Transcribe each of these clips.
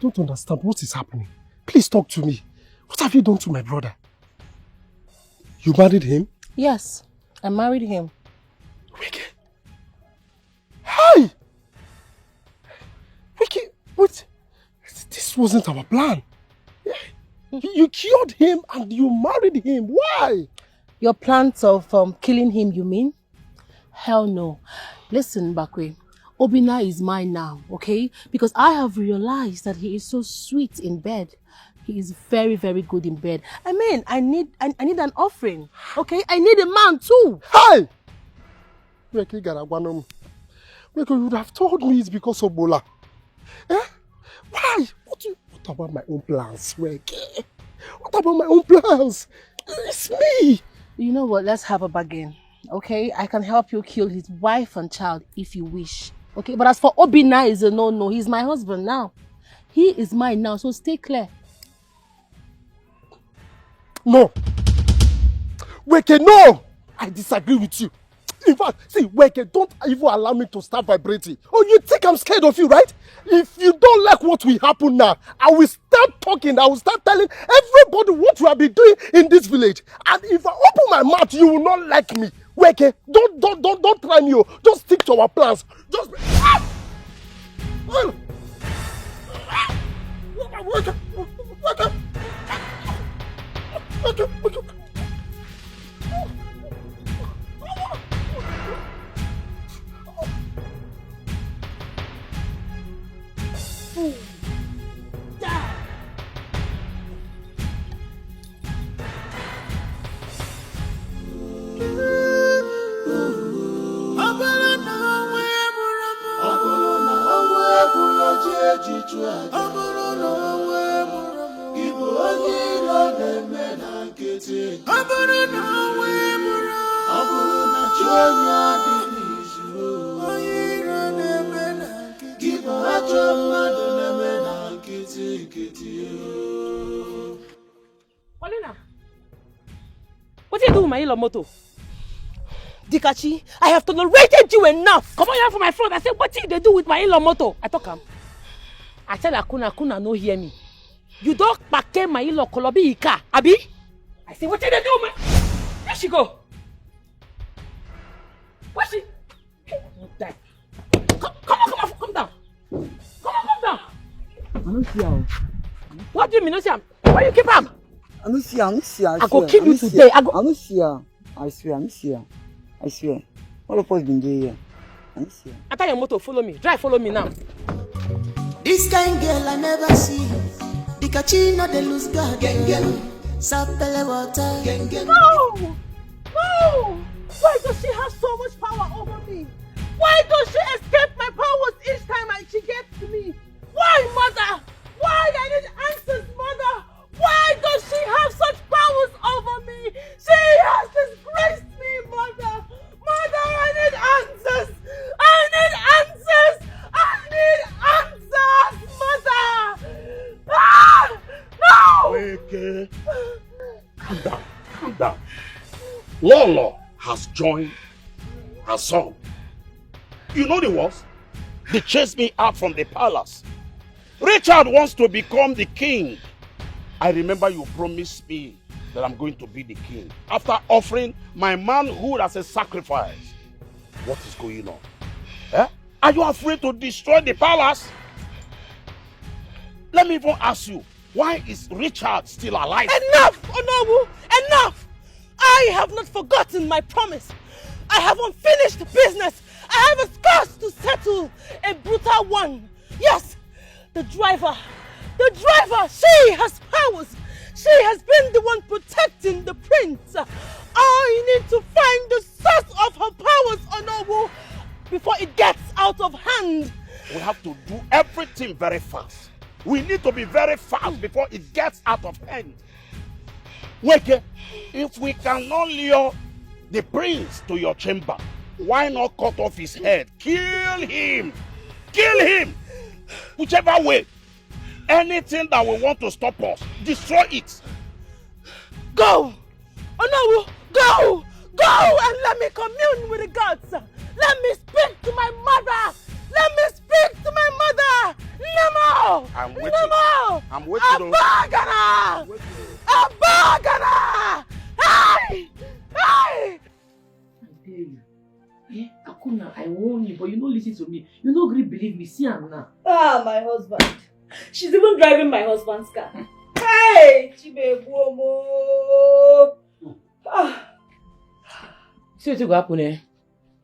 don't understand what is happening. Please talk to me. What have you done to my brother? You married him? Yes, I married him. Wiki. Hi! Wiki, wait. This wasn't our plan. You cured him and you married him. Why? Your plans of killing him, you mean? Hell no. Listen, Bakwe. Obina is mine now, okay? Because I have realized that he is so sweet in bed. He is very, very good in bed. I mean, I need an offering, okay? I need a man too. Hi! Wiki Garagwanom. Wiki, you would have told me it's because of Bola. Eh? Why? What about my own plans, Wiki? What about my own plans? It's me. You know what? Let's have a bargain, okay? I can help you kill his wife and child if you wish, okay? But as for Obina, is a no-no. He's my husband now. He is mine now, so stay clear. No. Weke, no! I disagree with you. In fact, see, Weke, don't even allow me to start vibrating. Oh, you think I'm scared of you, right? If you don't like what will happen now, I will start talking. I will start telling everybody what you have been doing in this village. And if I open my mouth, you will not like me. Weke, don't try me. Just stick to our plans. Just... What do you do with my yellow motor? Dikachi, I have tolerated you enough. Come on here for my front. I said, what did they do with my yellow motor? I talk him. I tell Akuna no hear me. You don't pack my yellow kolobi ika, Abi? I say, what did they do, man? Where she go? Where she? Die. Come down. Come down. I don't see her. What do you mean, no see her? Why you keep him? I don't see her. I go kill you today. I don't see her. I swear, I don't see her. I swear. All of us been there here. I don't see her. I tell your motor, follow me. Drive, follow me now. This kind girl I never see. DIKACHI not the loose guard. Sapele water. No! No! Why does she have so much power over me? Why does she escape my powers each time she gets to me? Why, mother? Why? I need answers, mother. Why does she have such powers over me? She has disgraced me, mother. Mother, I need answers. I need answers. I need answers, mother. Ah! No! Okay. Calm down. Lolo has joined her son. You know the worst? They chased me out from the palace. Richard wants to become the king. I remember you promised me that I'm going to be the king after offering my manhood as a sacrifice. What is going on? Eh? Are you afraid to destroy the palace? Let me even ask you, why is Richard still alive? Enough, Onowu! Enough! I have not forgotten my promise. I have unfinished business. I have a scourge to settle, a brutal one. Yes, the driver, she has powers. She has been the one protecting the prince. I need to find the source of her powers, Onowu, before it gets out of hand. We have to do everything very fast. We need to be very fast before it gets out of hand. Weke, if we cannot lure the prince to your chamber, why not cut off his head? Kill him! Kill him! Whichever way. Anything that will want to stop us, destroy it. Go! Onowu, go! Go and let me commune with the gods. Let me speak to my mother. Let me speak to my mother. Nemo! I'm waiting. Nemo! I'm waiting. Abagana! Abagana! Hey! Hey! I tell you. Yeah, Akuna, I warn you, but you don't listen to me. You don't really believe me. See her now. Ah, my husband. She's even driving my husband's car. Hey! Chibebuomo! Ah. See what will happen, eh?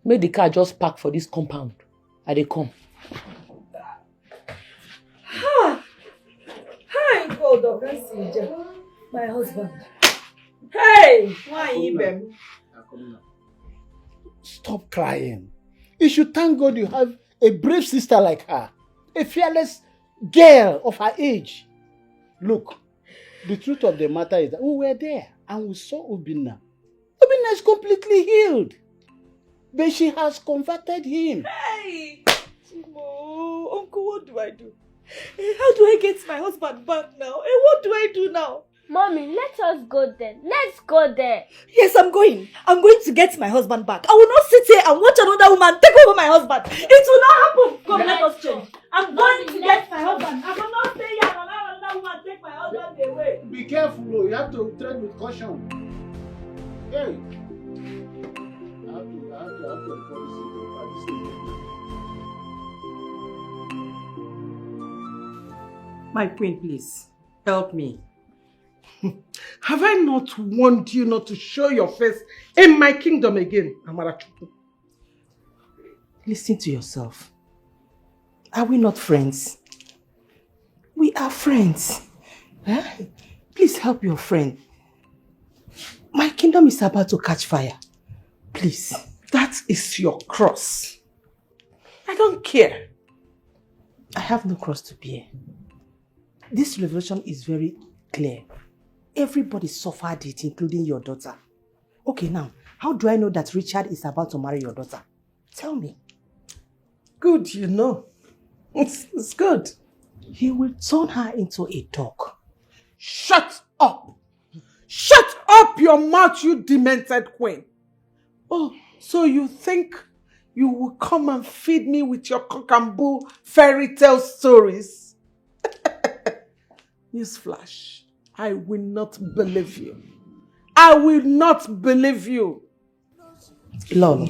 Make the car just park for this compound. And they come. Hi, hold on. Let's see. My husband. Hey! Why you, baby? Stop crying. You should thank God you have a brave sister like her. A fearless girl of her age. Look, the truth of the matter is that we were there and we saw Obinna. Obinna is completely healed. But she has converted him. Hey! Chimo, Uncle, what do I do? How do I get my husband back now? What do I do now? Mommy, let us go there. Let's go there. Yes, I'm going. I'm going to get my husband back. I will not sit here and watch another woman take over my husband. It will not happen. Come, let us change. I'm going to get my husband. I will not stay here and allow another woman take my husband away. Be careful, you have to tread with caution. Hey. I have to report this thing. My queen, please, help me. Have I not warned you not to show your face in my kingdom again, Amarachuku? Listen to yourself. Are we not friends? We are friends. Huh? Please help your friend. My kingdom is about to catch fire. Please, that is your cross. I don't care. I have no cross to bear. This revelation is very clear. Everybody suffered it, including your daughter. Okay, now, how do I know that Richard is about to marry your daughter? Tell me. Good, you know. It's good. He will turn her into a dog. Shut up! Shut up your mouth, you demented queen. Oh, so you think you will come and feed me with your cock and bull fairy tale stories? Newsflash. I will not believe you. I will not believe you. Lol,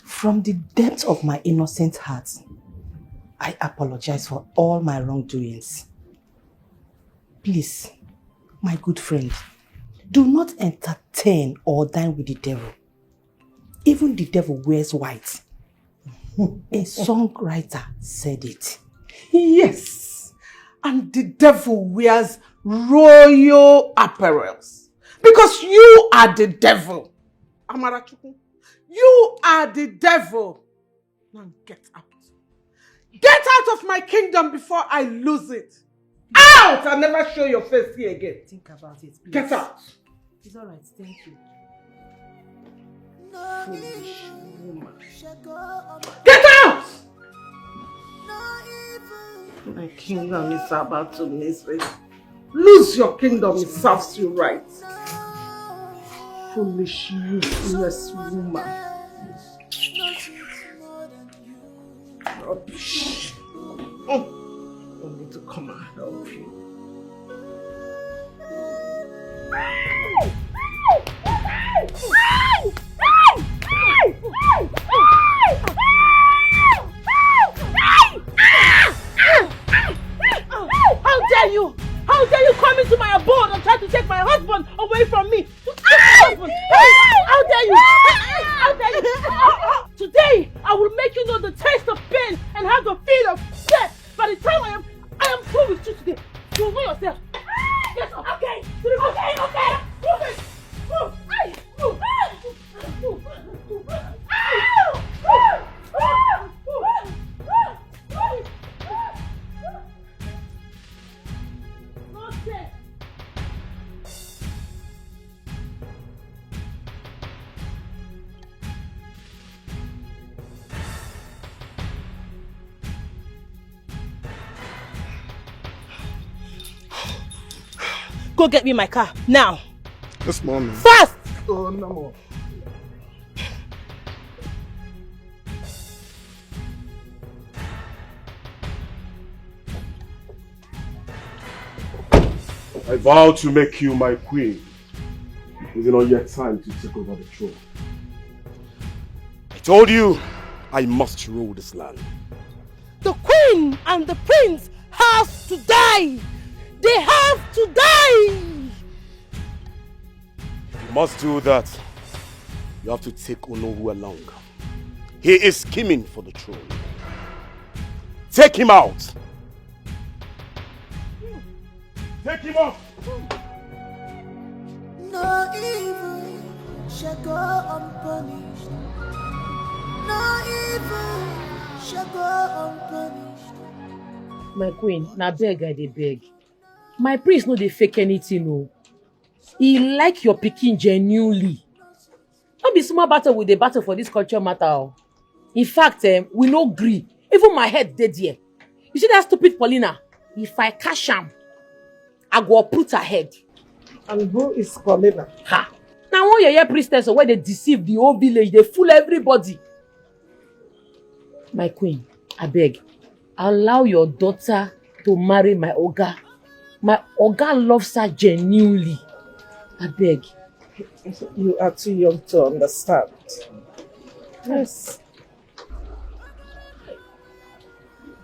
from the depth of my innocent heart, I apologize for all my wrongdoings. Please, my good friend, do not entertain or dine with the devil. Even the devil wears white. A songwriter said it. Yes, and the devil wears royal apparels. Because you are the devil. Amarachuku, you are the devil. Now get out. Get out of my kingdom before I lose it. Out! I'll never show your face here again. Think about it, please. Get out. It's all right, thank you. Foolish woman. Get out! My kingdom is about to miss it. Lose your kingdom, it serves you right. Foolish, useless woman. Rubbish. I need to come and help you. How dare you! How dare you come into my abode and try to take my husband away from me? How dare you! How dare you! Today, I will make you know the taste of pain and how to feel of death. By the time I am through with you today, you will know yourself. Get up! Okay! Okay! Move it! Move! Move! Move! Go get me my car, now. Yes, mommy. Fast! Oh, no. I vow to make you my queen. Is it not yet time to take over the throne? I told you, I must rule this land. The queen and the prince have to die. They have to die. You must do that. You have to take Onowu along. He is scheming for the throne. Take him out. Take him out. No evil shall go unpunished. No evil shall go unpunished. My queen, na beg I dey beg. My prince no dey fake anything o. He like your pikin genuinely. No be small battle we dey battle for this culture matter o. In fact, we no gree. Even my head dey there. You see that stupid Paulina? If I catch am, I go uproot her head. And who is Paulina? Ha! Now one yeye priestess where they deceive the whole village, they fool everybody. My queen, I beg, allow your daughter to marry my Oga. My Oga loves her genuinely. I beg. You are too young to understand. Yes.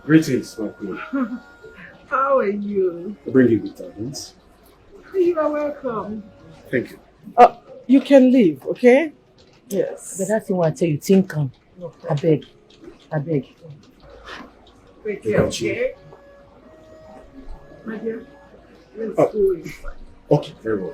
Greetings, my queen. How are you? I bring you good tidings. You are welcome. Thank you. You can leave, okay? Yes. But that's what I tell you, think calm. No I beg. I beg. Take care, okay? My dear, let's go inside. Okay, very well.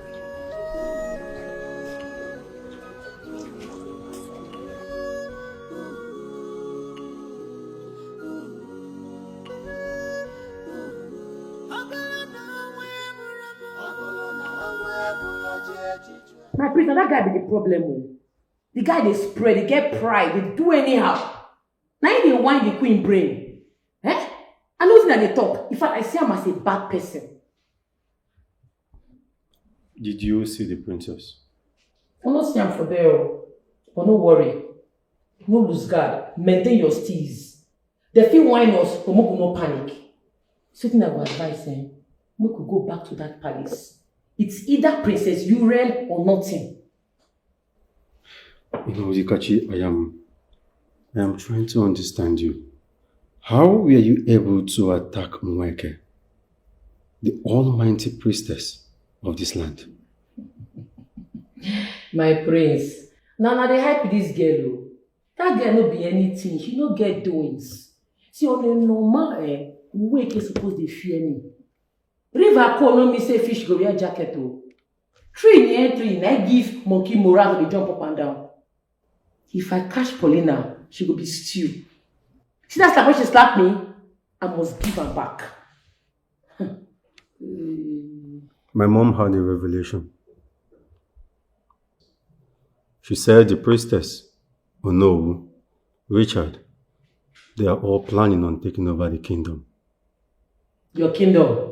My prince, now that guy be the problem. Oh. The guy they spread, they get pride, they do anyhow. Now they whine the queen brain. Eh? I know that they talk. In fact, I see him as a bad person. Did you see the princess? I don't see him for there. But no worry. No lose guard. Maintain your steez. They feel whine us, but no panic. Something I would advise him. We could go back to that palace. It's either Princess Uriel or nothing. You know, DIKACHI, I am trying to understand you. How were you able to attack Nweke, the almighty priestess of this land? My prince, now they hype this girl. That girl no be anything. She no get doings. See, on a normal Nweke supposed to fear me. River call no me say fish go wear jacket o. Tree near tree, I give monkey morale to jump up and down. If I catch Paulina, she go be stew. See that's like when she slap me, I must give her back. My mom had a revelation. She said the priestess, Onowu, Richard, they are all planning on taking over the kingdom. Your kingdom?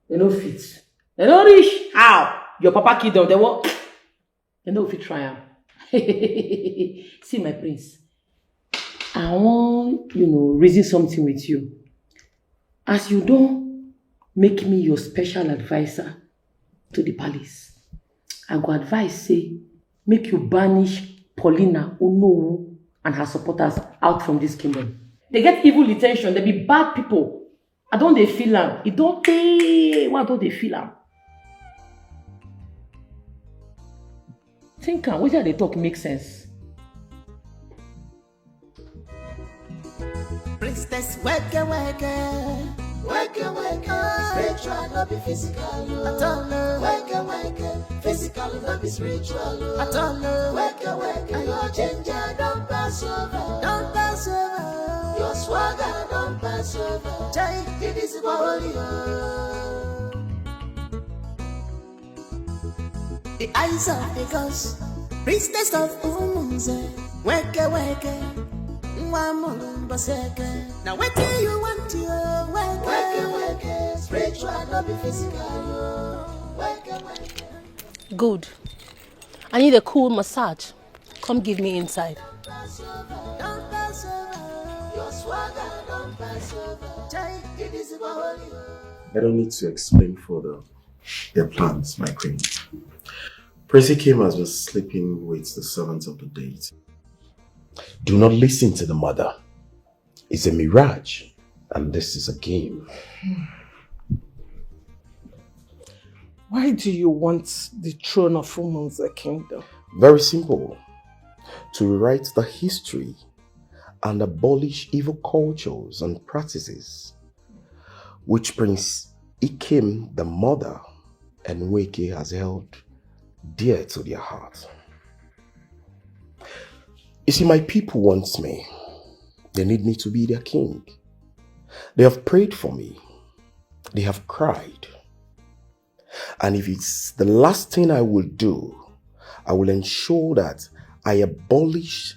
They no fit. They no reach. How? Your papa kingdom, they won't. They no fit try am. See my prince, I want, reason something with you. As you don't make me your special advisor to the palace, I go advise say, make you banish Paulina, Onowu, and her supporters out from this kingdom. They get evil intention, they be bad people. I don't they feel am. It don't they why don't they feel am? Think am, whether they talk make sense. Priestess, wake, spiritual, not be physical. At all, wake, physical, not be spiritual. At all, wake, your ginger don't pass over, your swagger don't pass over. Jai, it is holy. The eyes of the gods, priestess of Umunze, wake, now what do you want to wake, spiritual, not be physical. Wake. Good. I need a cool massage. Come give me inside. Don't pass over, your swagger don't pass over. I don't need to explain further Their plans, my queen. Prissy Kim has been sleeping with the servants of the deity. Do not listen to the mother. It's a mirage, and this is a game. Why do you want the throne of Philmond's kingdom? Very simple. To rewrite the history and abolish evil cultures and practices, which Prince Ikem, the mother, and Weke has held dear to their heart. You see, my people want me. They need me to be their king. They have prayed for me. They have cried. And if it's the last thing I will do, I will ensure that I abolish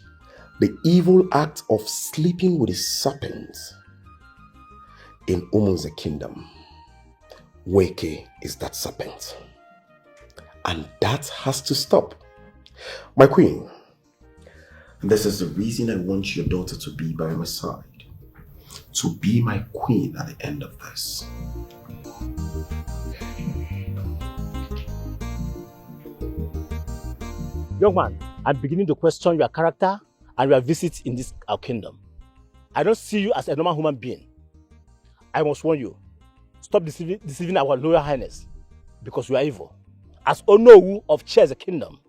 the evil act of sleeping with a serpent in Umun's kingdom. Weke is that serpent. And that has to stop. My queen, this is the reason I want your daughter to be by my side. To be my queen at the end of this. Young man, I'm beginning to question your character and your visit in this our kingdom. I don't see you as a normal human being. I must warn you, stop deceiving our Royal Highness, because you are evil. As Onowu of Chairs Kingdom,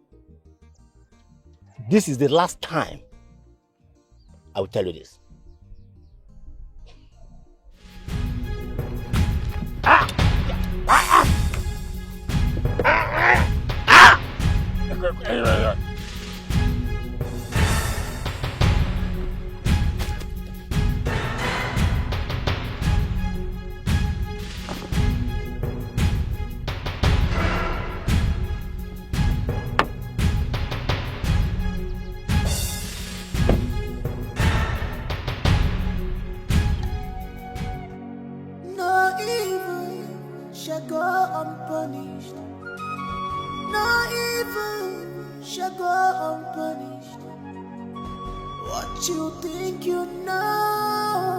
this is the last time I will tell you this. No evil shall go unpunished. No evil shall go unpunished. What you think you know,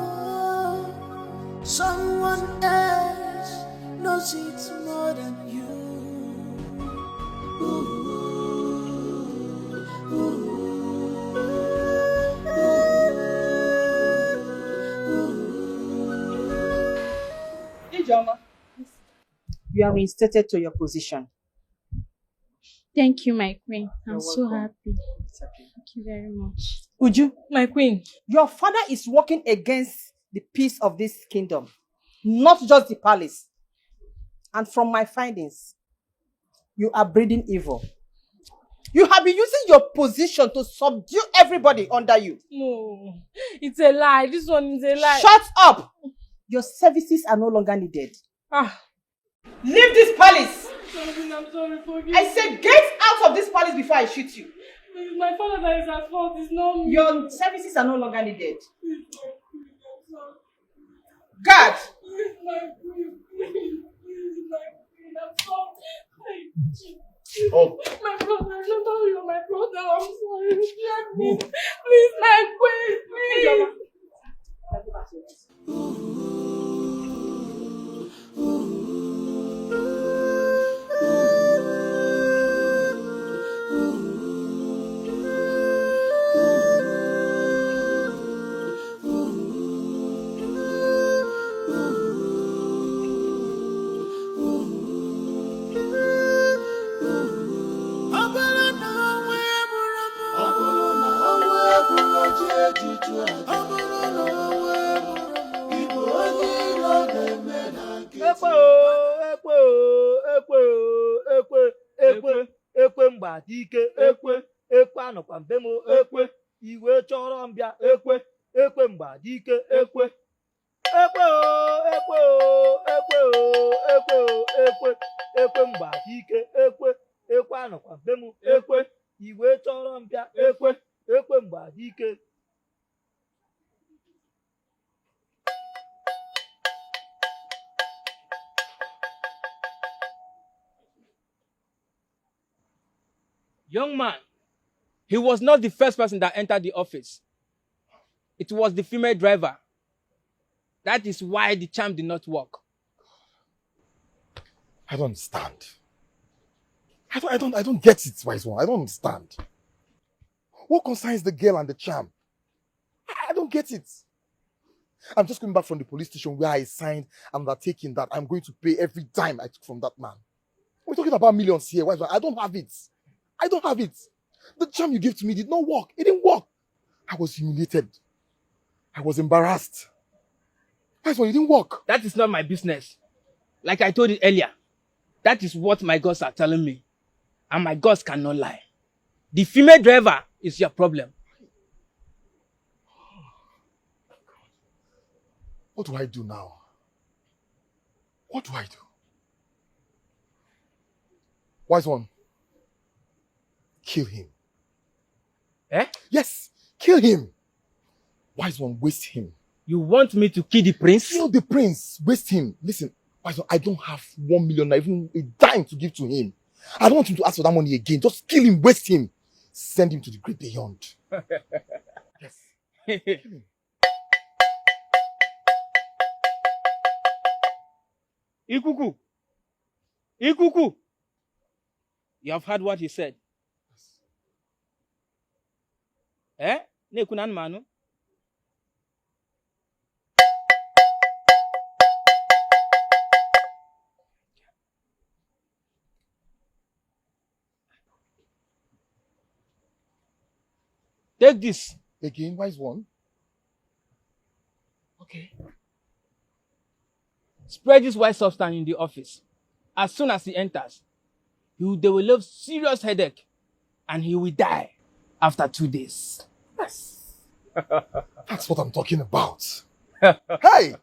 someone else knows it more than you. Ijoma, you are reinstated to your position. Thank you, my queen. I'm You're so welcome. happy. Thank you very much. Uju, my queen, your father is working against the peace of this kingdom, not just the palace. And from my findings, you are breeding evil. You have been using your position to subdue everybody under you. No, it's a lie. This one is a lie. Shut up! Your services are no longer needed. Leave this palace! I'm sorry, forgive I said get out of this palace before I shoot you. It's my father that is at fault. It's not me. Your services are no longer needed. Guard! Please, my queen. Please, my queen. I'm sorry. Oh. My brother, I don't know you're my brother. I'm sorry. Let me. Please, my queen. Please. ekwe mgba dike ekwe anọkwa mbe m ekwe iwe chọrọ mbịa ekwe mgba dike ekwe mgba dike ekwe anọkwa mbe m ekwe iwe chọrọ mbịa ekwe mgba dike. Young man, he was not the first person that entered the office. It was the female driver. That is why the charm did not work. I don't understand. I don't get it, wise one. I don't understand. What concerns the girl and the charm? I don't get it. I'm just coming back from the police station where I signed an undertaking that I'm going to pay every dime I took from that man. We're talking about millions here. Wise one. I don't have it. I don't have it. The charm you gave to me did not work. It didn't work. I was humiliated. I was embarrassed. Wise one, it didn't work. That is not my business. Like I told you earlier, that is what my gods are telling me. And my gods cannot lie. The female driver is your problem. What do I do now? What do I do? Wise one, kill him. Eh? Yes, kill him. Wise one, waste him. You want me to kill the prince? Kill the prince, waste him. Listen, Wise one, I don't have 1 million, not even a dime to give to him. I don't want him to ask for that money again. Just kill him, waste him. Send him to the great beyond. Yes. Ikuku. Ikuku. You have heard what he said. Eh? Nekunan manu. Take this. Again, wise one. Okay. Spread this white substance in the office. As soon as he enters, they will have serious headache and he will die after 2 days. Yes. That's what I'm talking about. Hey!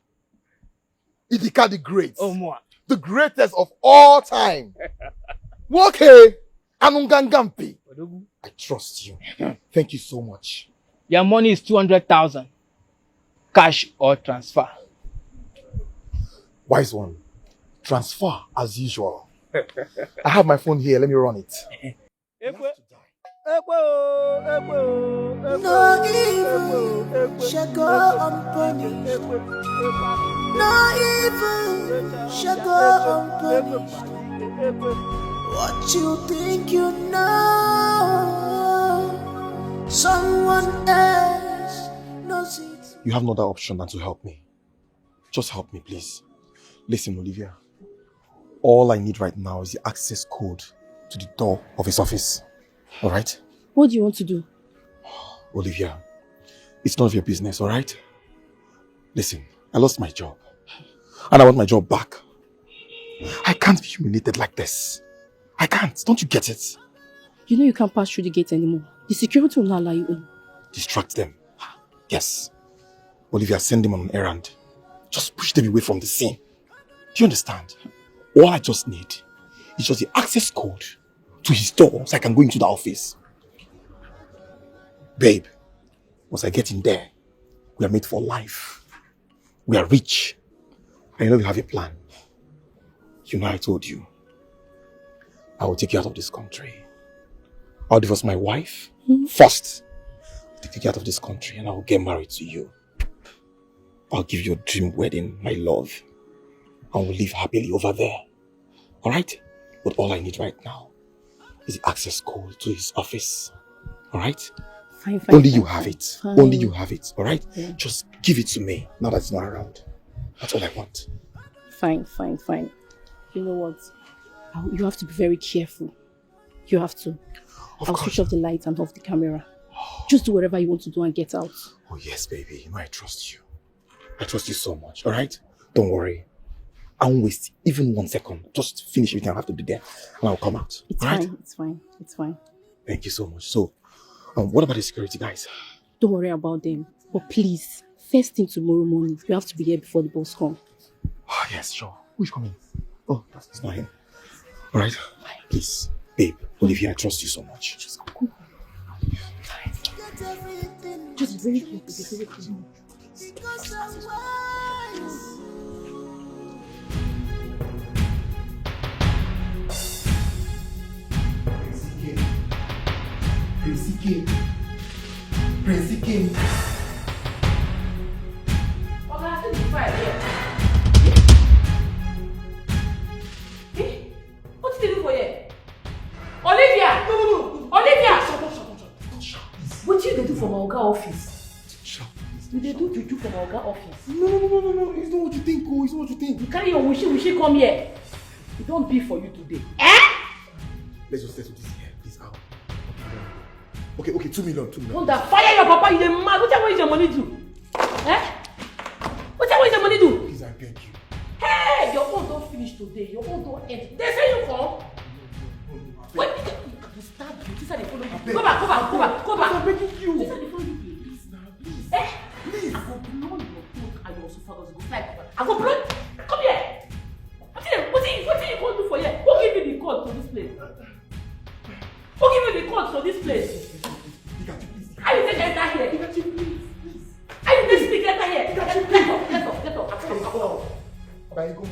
Idika the Great. Oh, more. The greatest of all time. Okay. Anungangampi. I trust you. Thank you so much. Your money is 200,000. Cash or transfer. Wise one. Transfer as usual. I have my phone here. Let me run it. No evil shall go unpunished. No evil shall go unpunished. What you think you know, someone else knows it. You have no other option than to help me. Just help me, please. Listen, Olivia. All I need right now is the access code to the door of his office. Alright? What do you want to do? Olivia, it's none of your business, alright? Listen, I lost my job. And I want my job back. I can't be humiliated like this. I can't. Don't you get it? You know you can't pass through the gate anymore. The security will not allow you in. Distract them. Yes. Olivia, send them on an errand. Just push them away from the scene. Do you understand? All I just need is just the access code to his door so I can go into the office. Babe, once I get in there, we are made for life. We are rich. I know you have a plan. You know I told you. I will take you out of this country. I'll divorce my wife first. I'll take you out of this country and I will get married to you. I'll give you a dream wedding, my love. And we'll live happily over there. Alright? But all I need right now is the access code to his office. Alright? Fine. Only you have it. Fine. Only you have it. Alright? Yeah. Just give it to me now that it's not around. That's all I want. Fine. You know what? You have to be very careful. You have to. I'll switch off the lights and off the camera. Just do whatever you want to do and get out. Oh yes, baby. You know I trust you. I trust you so much. Alright? Don't worry. I won't waste even 1 second. Just finish everything. I'll have to be there. And I'll come out. It's Alright? fine. It's fine. Thank you so much. So, what about the security guys? Don't worry about them. But please, first thing tomorrow morning, you have to be here before the boss comes. Oh, yes, sure. Who's coming? Oh, it's not him. Alright? Please, babe, Olivia, I trust you so much. Just go. Just very careful. Because I'm wise. Prince King. What happened to fire here? Eh? No. It's not what you think, oh. It's not what you think. You carry your wishy come here. It don't be for you today. Eh? Let's just settle this here. Please, out. Okay, 2 million. Don't fire your papa, you're mad. What is your money do? Eh? What is your money do? Please, I beg you. Hey, your own don't finish today. Your own don't end. They say you come. Wait, you stab you. This is the follow you. Go back. I'm begging you. This is the follow you. Please now, please. Eh? Please. I go blow your cloak and your esophagus go fly. I go blow. Come here. What are you going to do for here? Who give you the code for this place? Who give you the code for this place? How you take enter here? Please. How you take stick enter here? Get up. Come on. Bye, go.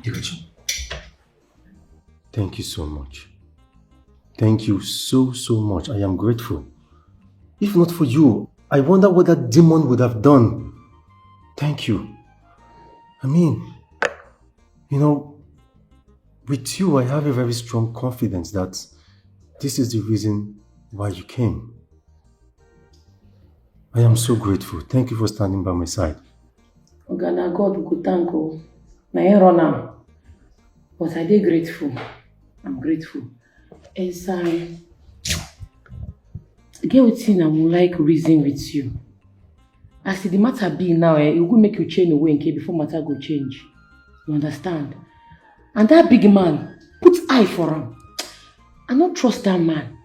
DIKACHI, thank you so much. Thank you so much. I am grateful. If not for you, I wonder what that demon would have done. Thank you. I mean, with you, I have a very strong confidence that this is the reason why you came. I am so grateful. Thank you for standing by my side. Ogana, God will thank you. Na I run am. But I dey grateful. I'm grateful. As I get wetin I would like reason with you. As the matter be now, it will make you change away before matter go change. You understand? And that big man, put eye for him. I don't trust that man.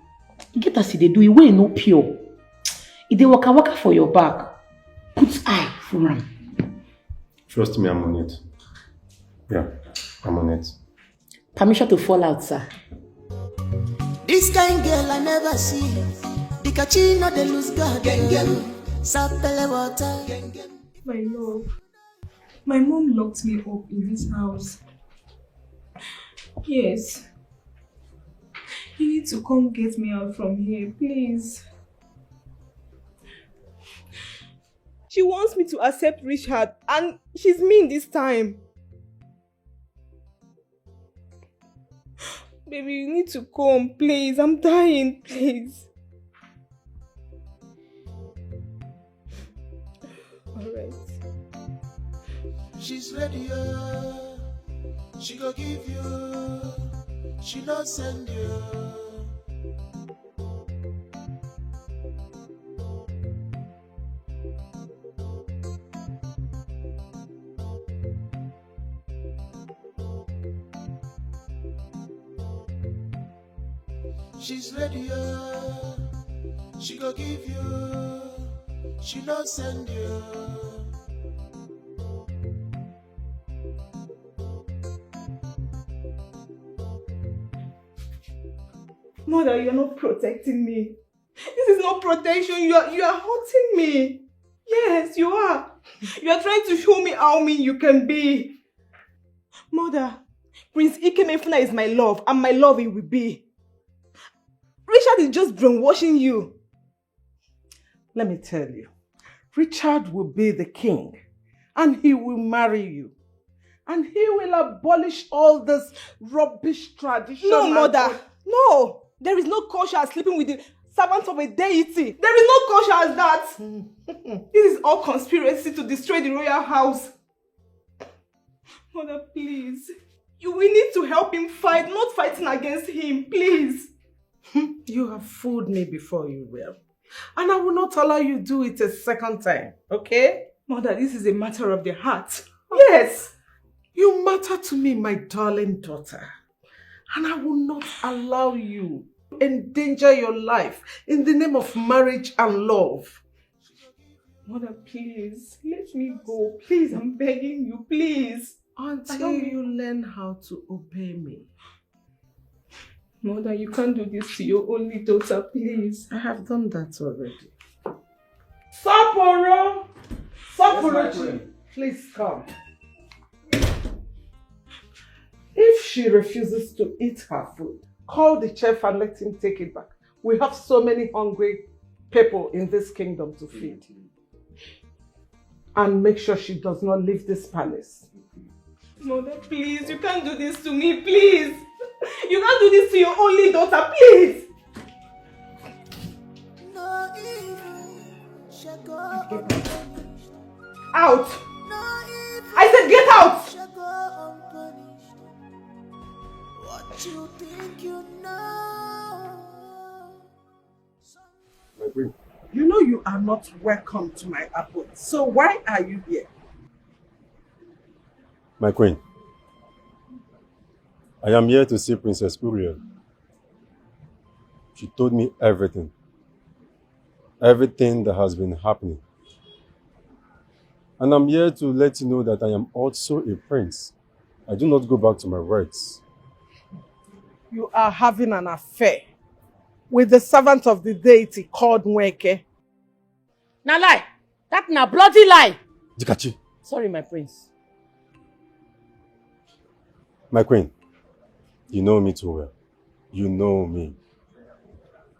You get as they do, he way no pure. If they waka for your back, put eye for him. Trust me, I'm on it. Yeah, I'm on it. Permission to fall out, sir. This kind girl I never see. DIKACHI not the loose guard. Sapele water. My love, my mom locked me up in this house. Yes. You need to come get me out from here, please. She wants me to accept Richard, and she's mean this time. Baby, you need to come, please. I'm dying, please. Alright. She's ready, she go give you, she not send you. She's ready, she go give you, she not send you. Mother, you're not protecting me. This is not protection. You are hurting me. Yes, you are. You are trying to show me how mean you can be. Mother, Prince Ikemefuna is my love, and my love it will be. Richard is just brainwashing you. Let me tell you, Richard will be the king, and he will marry you. And he will abolish all this rubbish tradition. No, Mother. No. There is no kosher as sleeping with the servants of a deity. There is no kosher as that. This is all conspiracy to destroy the royal house. Mother, please. We need to help him fight, not fighting against him, please. You have fooled me before you will. And I will not allow you to do it a second time, okay? Mother, this is a matter of the heart. Yes. You matter to me, my darling daughter. And I will not allow you to endanger your life in the name of marriage and love. Mother, please, let me go. Please, I'm begging you, please. Until you learn how to obey me. Mother, you can't do this to your only daughter, please. I have done that already. Sapporo! Sapporo, please come. If she refuses to eat her food, call the chef and let him take it back. We have so many hungry people in this kingdom to feed. And make sure she does not leave this palace. Mother, please, you can't do this to me, please. You can't do this to your only daughter, please. No evil shall go unpunished. Out. No evil I said get out. shall go unpunished. What you think you know? My queen. You know you are not welcome to my abode. So why are you here? My queen, I am here to see Princess Uriel. She told me everything. Everything that has been happening. And I'm here to let you know that I am also a prince. I do not go back to my words. You are having an affair with the servant of the deity called Nweke. Na lie. That na bloody lie. Dikachi. Sorry, my prince. My queen, you know me too well. You know me.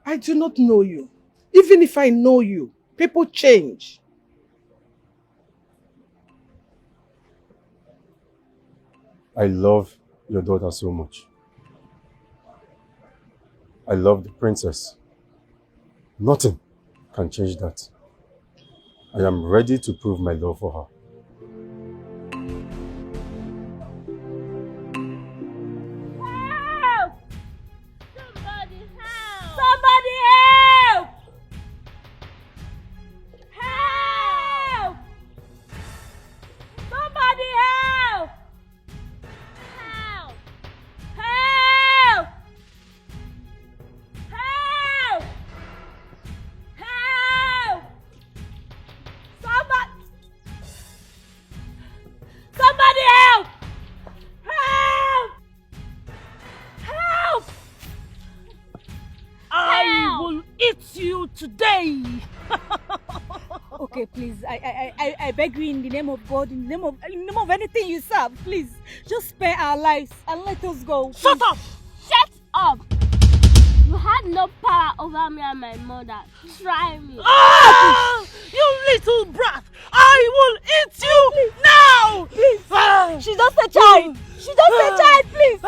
I do not know you. Even if I know you, people change. I love your daughter so much. I love the princess. Nothing can change that. I am ready to prove my love for her. Help! Somebody help! Somebody help! Help! Somebody help! Help! Help! Help! Help! Somebody help! Help! Help! I will eat you today. Okay, please. I beg you in the name of God, in the name of anything you serve, please. Just spare our lives and let us go. Shut up! Shut up! You had no power over me and my mother. Try me. Ah! You little brat! I will eat you now! Please. Ah! She's just a child. She's just a child, please.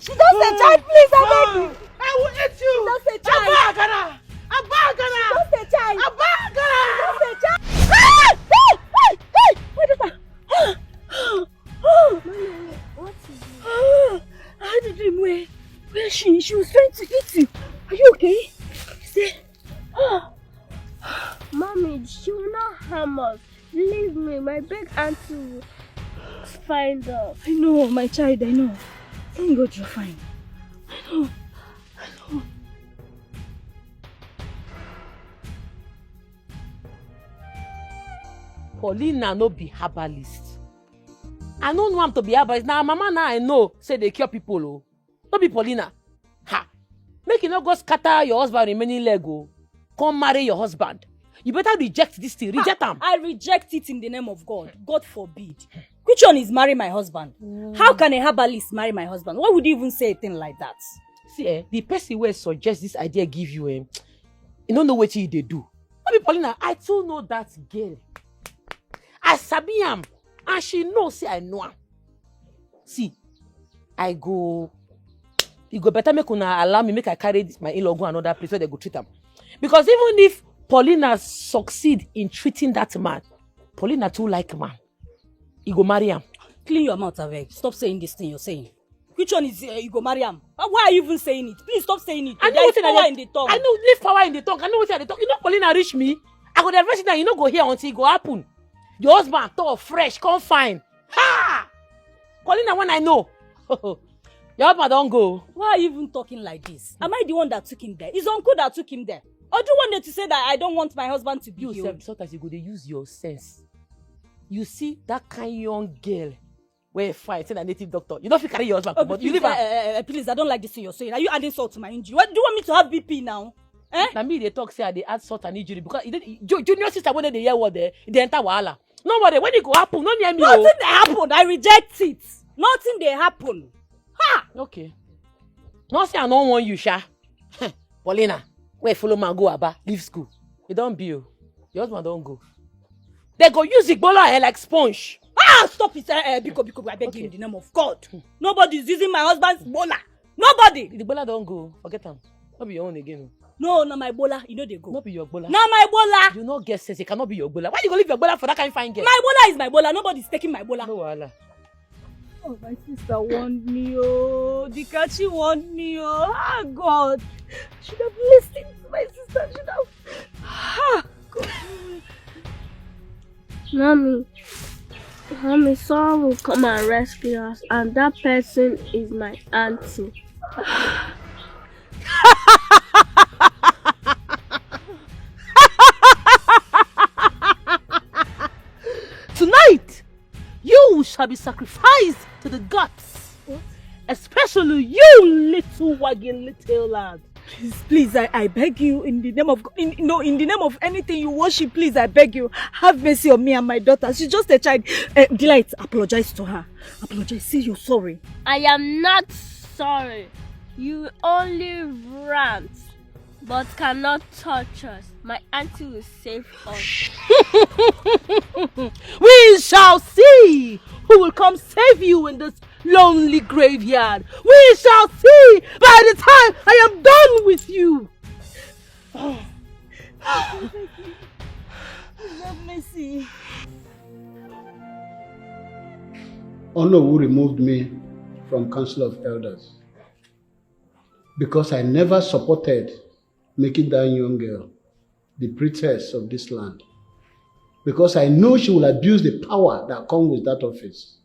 She's just a child, please. I beg you. I will eat you! She's just a child. Abagana! Abagana! She's just a child. Abagana! She's just a child. Ah! Hey! Wait a minute. Mommy, what is it? I had a dream where she was trying to eat you. Are you okay? Mommy, she will not harm us. Leave me. My big auntie will find us. I know, my child, I know. Thank God you're fine. I know. Paulina no be herbalist. I no know am to be herbalist. Now mama now I know say they cure people. Oh. No be Paulina. Ha! Make you no go scatter your husband remaining leg. Oh. Come marry your husband. You better reject this thing. Reject him. I reject it in the name of God. God forbid. Which one is marry my husband? How can a herbalist marry my husband? Why would you even say a thing like that? See, the person who suggests this idea give you, you don't know what they do. No be Paulina, I too know that girl. I sabi am, and she knows say I know am. See, you go better make una allow me make I carry my in-law go another place where they go treat am. Because even if Paulina succeed in treating that man, Paulina too like man. He go marry him. Clean your mouth, Aveg. Stop saying this thing you're saying. Which one is you go marry him? Why are you even saying it? Please stop saying it. I know what power in the tongue. I know leave power in the tongue. I know what they talk. You know Paulina reach me. I go the version that you no go hear until it go happen. Your husband tall, fresh, come fine. Ha! Paulina when I know. Your husband don't go. Why are you even talking like this? Am I the one that took him there? It's uncle that took him there. Or do you want them to say that I don't want my husband to be you? Sometimes you go to use your sense. You see that kind young girl where fine, send a native doctor. You don't feel carry your husband, but you leave her. Please, I don't like this thing you're saying. Are you adding salt to my injury? What do you want me to have BP now? Eh? Now me they talk say they add salt and injury because junior sister when they hear what they enter wahala. No worry, when it go happen, no near me. Nothing they happen. I reject it. Nothing they happen. Ha! Okay. No say I don't want you, Sha. Paulina, where Philmond go Aba, leave school. You don't be you. Your husband don't go. They go use Igbola hair like sponge. Ah, stop it. Biko, I beg you in the name of God. Nobody's using my husband's bola. Nobody. The bola don't go. Forget them. Not be your own again. No, my bola. You know they go. Not be your bola. Not my bola. You not get sense. It cannot be your bola. Why you gonna leave your bola for that kind of fine girl? My bola is my bola. Nobody's taking my bola. No wahala. Oh, my sister warned me. Oh, DIKACHI warned me. Oh, God. I should have listened to my sister. I should have. Ah, God. Mommy, someone will come and rescue us, and that person is my auntie. Tonight, you shall be sacrificed to the gods. Especially you, little wagging little lad. Please, I beg you, in the name of in the name of anything you worship, please, I beg you, have mercy on me and my daughter. She's just a child. Delight, apologize to her. Apologize. Say you're sorry. I am not sorry. You only rant, but cannot touch us. My auntie will save us. We shall see who will come save you in this lonely graveyard. We shall see by the time I am done with you. Have mercy. Honor who removed me from Council of Elders because I never supported making that young girl the princess of this land, because I know she will abuse the power that comes with that office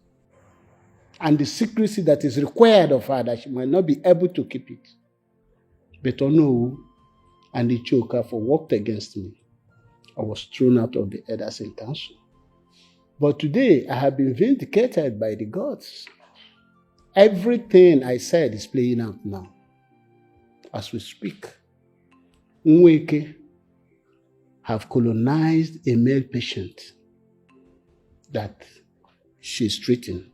and the secrecy that is required of her, that she might not be able to keep it. But Ono and the choker for worked against me. I was thrown out of the elders in council. But today I have been vindicated by the gods. Everything I said is playing out now. As we speak, Nweke have colonized a male patient that she's treating.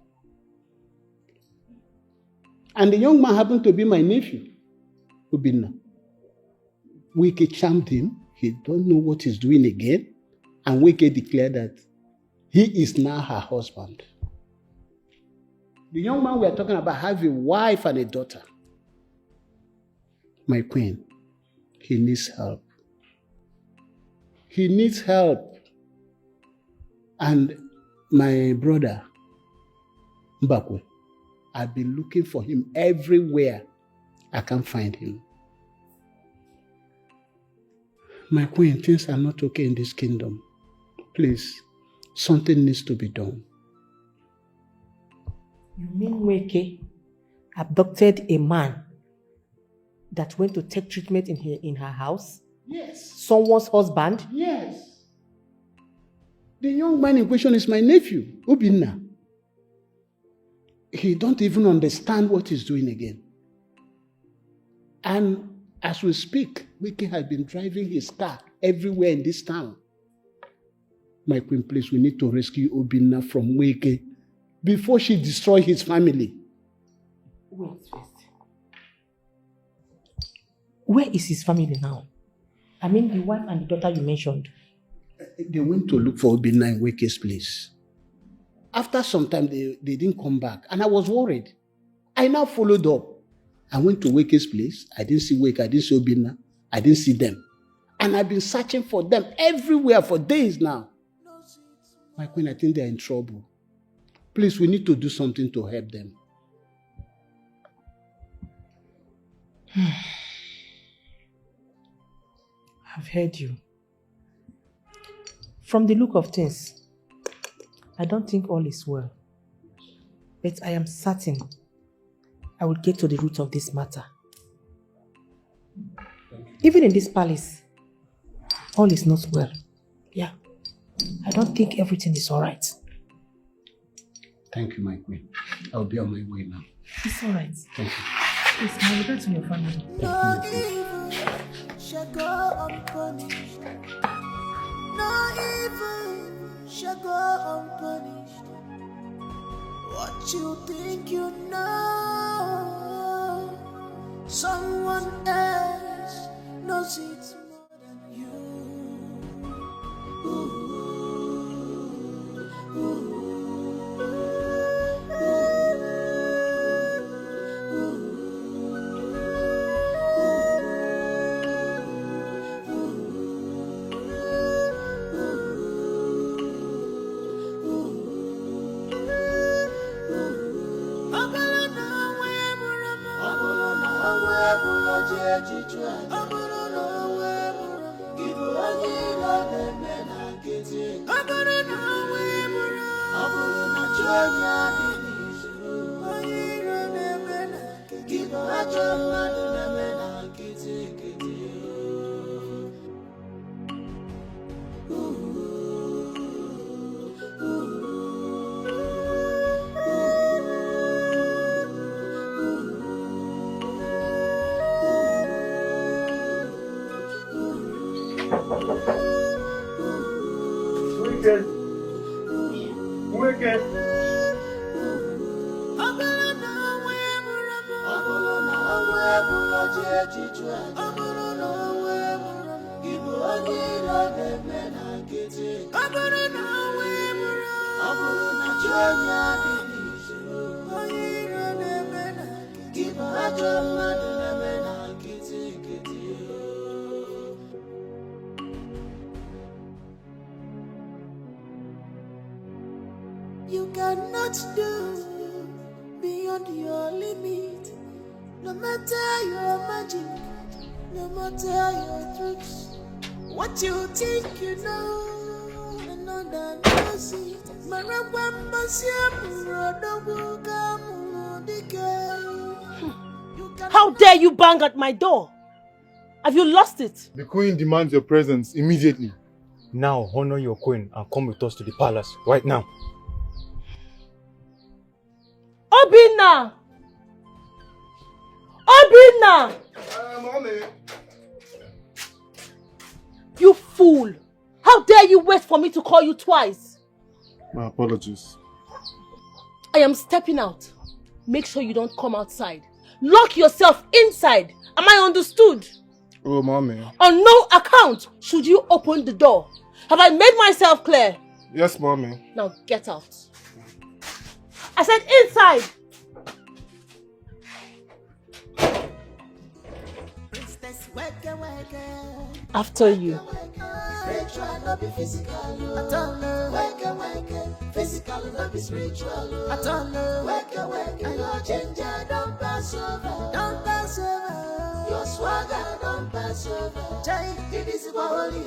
And the young man happened to be my nephew, Ubina. Nweke charmed him. He don't know what he's doing again. And Nweke declared that he is now her husband. The young man we are talking about has a wife and a daughter. My queen, he needs help. He needs help. And my brother, Mbakwe, I've been looking for him everywhere. I can't find him. My queen, things are not okay in this kingdom. Please, something needs to be done. You mean Nweke abducted a man that went to take treatment in her house? Yes. Someone's husband? Yes. The young man in question is my nephew, Ubina. He don't even understand what he's doing again. And as we speak, Nweke has been driving his car everywhere in this town. My queen, please, we need to rescue Ubina from Nweke before she destroys his family. Wait. Where is his family now? I mean, the wife and the daughter you mentioned. They went to look for Ubina in Nweke's place. After some time, they didn't come back. And I was worried. I now followed up. I went to Nweke's place. I didn't see Nweke. I didn't see Ubina. I didn't see them. And I've been searching for them everywhere for days now. My queen, I think they're in trouble. Please, we need to do something to help them. I've heard you. From the look of things, I don't think all is well. But I am certain I will get to the root of this matter. Even in this palace, all is not well. Yeah. I don't think everything is alright. Thank you, my queen. I'll be on my way now. It's alright. Thank you. Please, my regard to your family. No evil shall go unpunished. No evil shall go unpunished. What you think you know, someone else knows it more than you. Ooh, ooh. You cannot do beyond your limit. No matter your magic, no matter your tricks. What you think you know, another knows it. How dare you bang at my door? Have you lost it? The queen demands your presence immediately. Now honor your queen and come with us to the palace right now. Obinna! Obinna! Mommy. You fool! How dare you wait for me to call you twice? My apologies. I am stepping out. Make sure you don't come outside. Lock yourself inside. Am I understood? Oh, Mommy. On no account should you open the door. Have I made myself clear? Yes, Mommy. Now get out. I said inside. After you. Spiritual, not be physical. At all, physical, not be spiritual. At all, your ginger don't pass over. Don't pass over. Your swagger don't pass over. It is holy.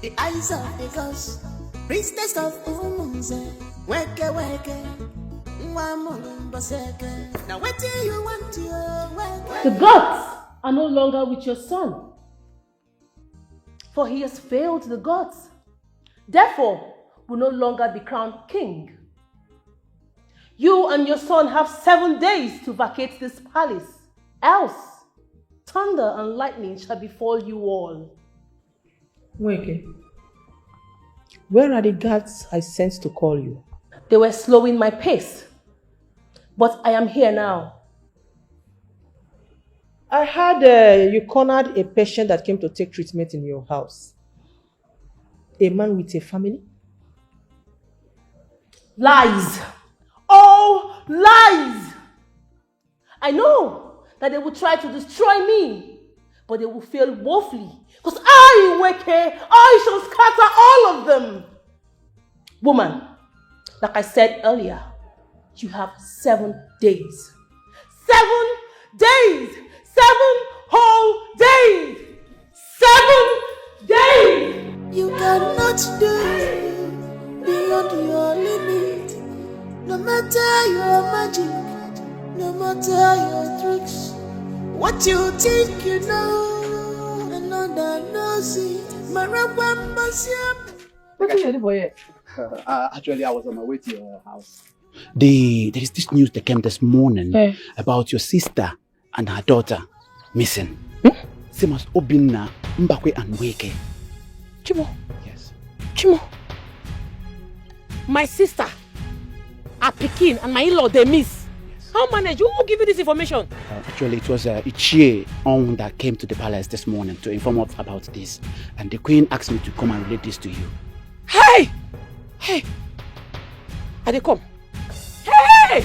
The eyes of the ghost, priestess of Umuze. Now what do you want to The gods are no longer with your son, for he has failed the gods. Therefore, will no longer be crowned king. You and your son have 7 days to vacate this palace, else thunder and lightning shall befall you all. Weke, where are the guards I sent to call you? They were slowing my pace, but I am here now. I heard you cornered a patient that came to take treatment in your house. A man with a family? Lies! Oh, lies! I know that they will try to destroy me, but they will fail woefully, because I, Weke, I shall scatter all of them. Woman, like I said earlier, you have 7 days. 7 days! 7 whole days! 7 days! You cannot do beyond your limit. No matter your magic, no matter your tricks. What you think you know, another knows it. Actually, I was on my way to your house. There is this news that came this morning about your sister and her daughter missing. Same as Obinna, Mbakwe and Weke. Chimo? Yes. Chimo? My sister, a Pekin, and my in-law, they miss. How manage? Who give you this information? Actually, it was Ichie On that came to the palace this morning to inform us about this. And the queen asked me to come and relate this to you. Hey! Hey! Are they come? Hey!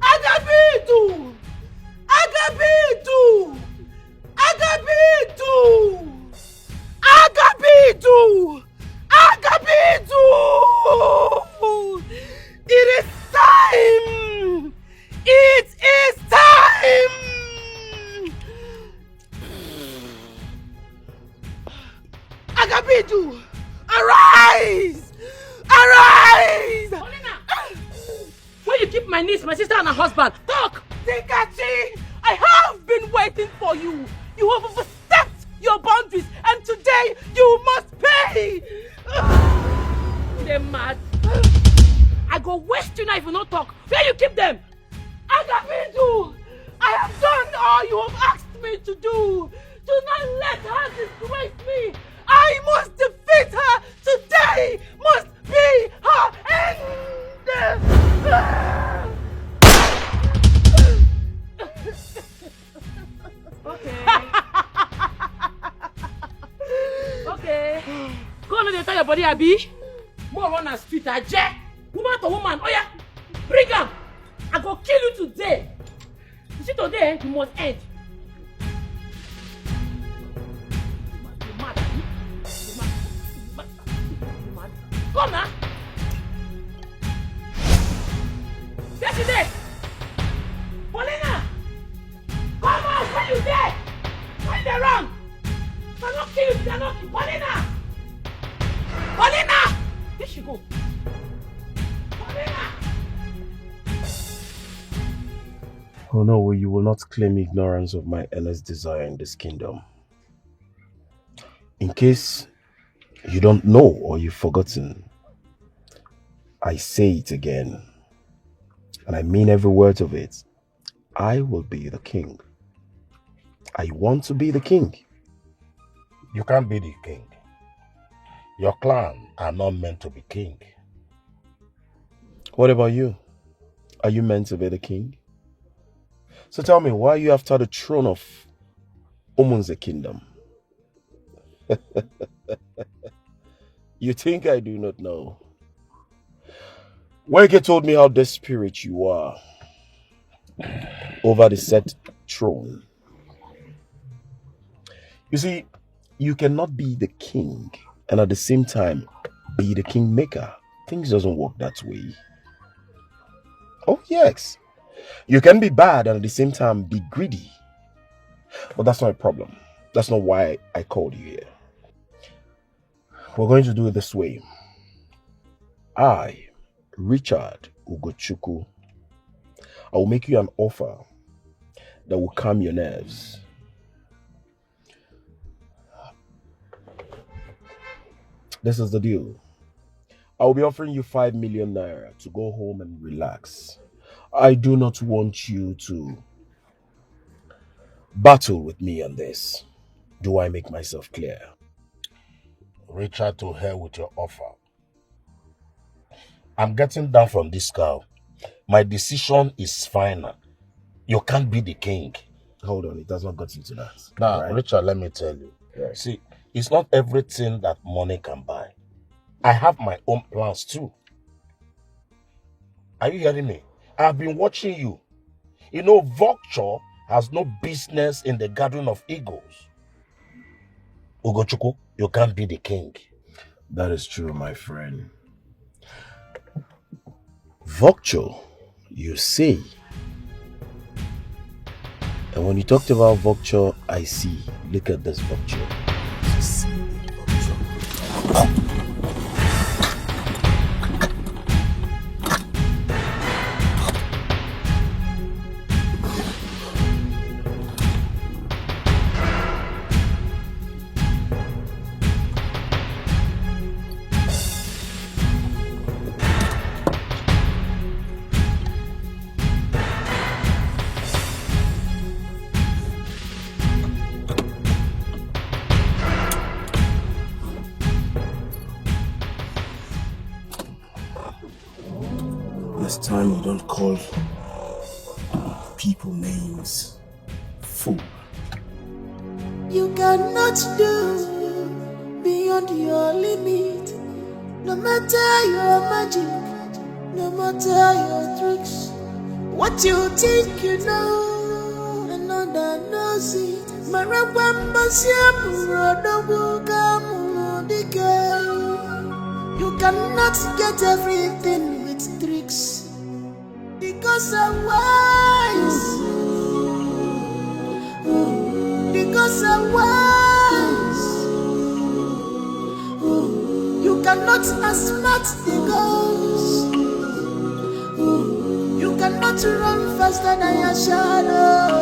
Agabitu! Agabitu! Idu! Arise! Arise! Paulina! Where you keep my niece, my sister and her husband? Talk! DIKACHI! I have been waiting for you! You have overstepped your boundaries and today you must pay! They're mad. I go waste you now if you don't talk. Where you keep them? Agapidu! I have done all you have asked me to do! Do not let her disgrace me! I must defeat her! Today must be her end! Okay. Okay. Go on and tell your body, Abi. More run a street, Ajay. Woman to woman. Oh yeah. Bring him. I go kill you today. You see today, you must end. You mad, Abi? You mad? Come now. Yes, you there. Paulina. Come on, where you there? Why they run? They're not kill you, they're not kill Paulina! Paulina! Here she go. Paulina! Oh no, you will not claim ignorance of my earnest desire in this kingdom. In case you don't know or you've forgotten, I say it again, and I mean every word of it. I will be the king. I want to be the king. You can't be the king. Your clan are not meant to be king. What about you? Are you meant to be the king? So tell me, why are you after the throne of Omunze kingdom? You think I do not know? Wege told me how desperate you are over the set throne. You see, you cannot be the king and at the same time be the kingmaker. Things doesn't work that way. Oh yes, you can be bad and at the same time be greedy. But that's not a problem. That's not why I called you here. We're going to do it this way. I, Richard Ugochukwu, I will make you an offer that will calm your nerves. This is the deal. I will be offering you 5 million naira to go home and relax. I do not want you to battle with me on this. Do I make myself clear? Richard, to hell with your offer. I'm getting down from this cow. My decision is final. You can't be the king. Hold on, it has not got into that. Now, right? Richard, let me tell you. Right. See, it's not everything that money can buy. I have my own plans too. Are you hearing me? I've been watching you. You know, vulture has no business in the gathering of eagles. Ugochukwu, you can't be the king. That is true, my friend. Vulture, you say? And when you talked about vulture, I see. Look at this vulture. You see the vulture. This time you don't call people names. Fool. You cannot do beyond your limit. No matter your magic, no matter your tricks. What you think you know, another knows it. You cannot get everything with tricks, because I'm wise. Because I'm wise. cannot outsmart the ghost. You cannot run faster than your shadow.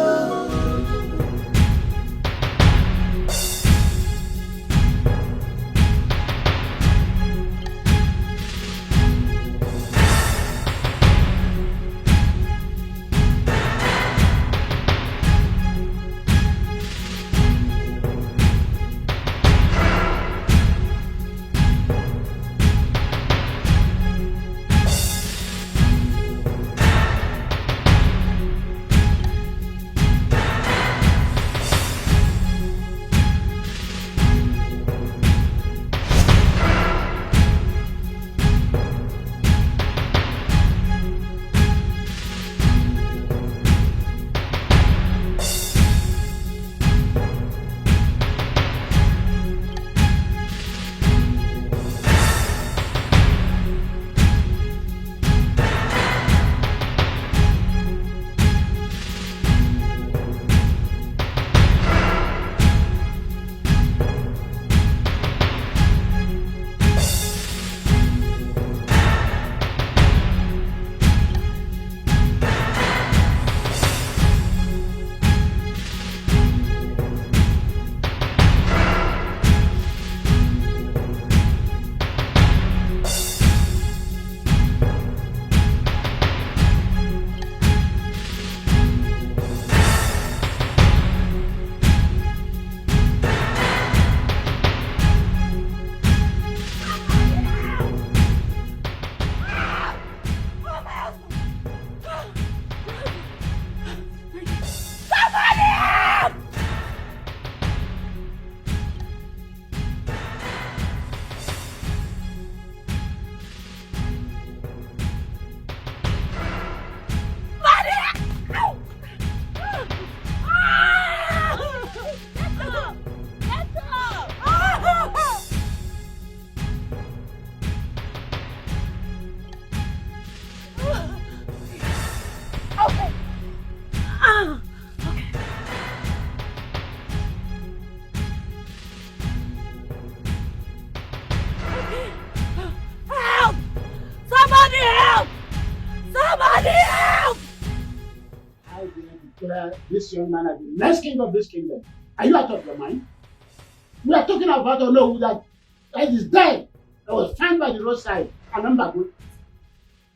This young man as the next king of this kingdom. Are you out of your mind? We are talking about Nollywood that is dead, that was found by the roadside. And number one,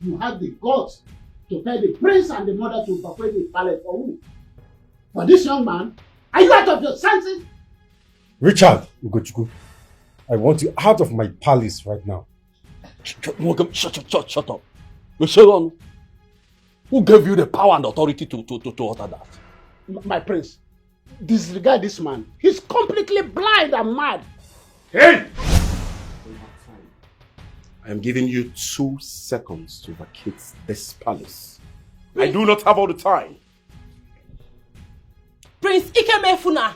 you had the guts to tell the prince and the mother to evacuate the palace for who? For this young man? Are you out of your senses? Richard Ugochukwu, I want you out of my palace right now. Shut up. Michelle, who gave you the power and authority to utter that? My prince, disregard this man. He's completely blind and mad. Hey! I am giving you 2 seconds to vacate this palace. I do not have all the time. Prince Ikemefuna,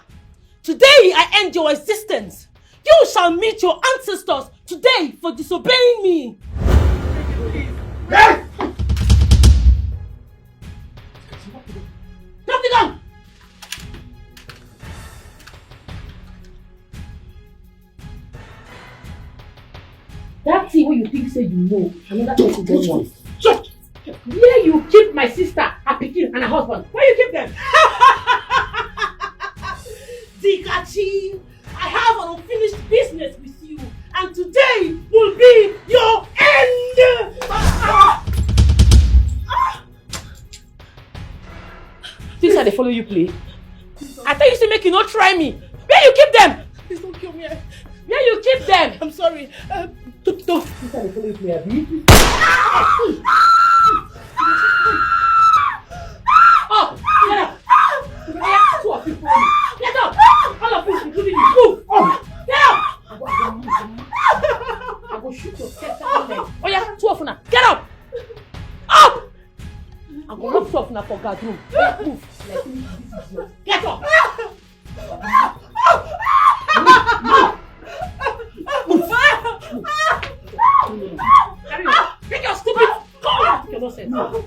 today I end your existence. You shall meet your ancestors today for disobeying me. Hey! Drop the gun! That thing what you think say you know, another person get one. Shut! Where you keep my sister, her pikin, and her husband? Where you keep them? DIKACHI, I have an unfinished business with you, and today will be your end! This how they follow you play? I thought you said make you not try me. Where you keep them? Please don't kill me. Where you keep them? I'm sorry. This how they follow you play, Abi? Oh, get up! Two of you follow me. Get up! All of you, including you, move! Get up! I go shoot your chest out there. Oh yeah, 2 of you now. Get up! Up! I'm going to look 2 of you now for guard room. Move. Like this is yours. Get up! Carry on. Take your stupid gun! Take your nonsense. Move!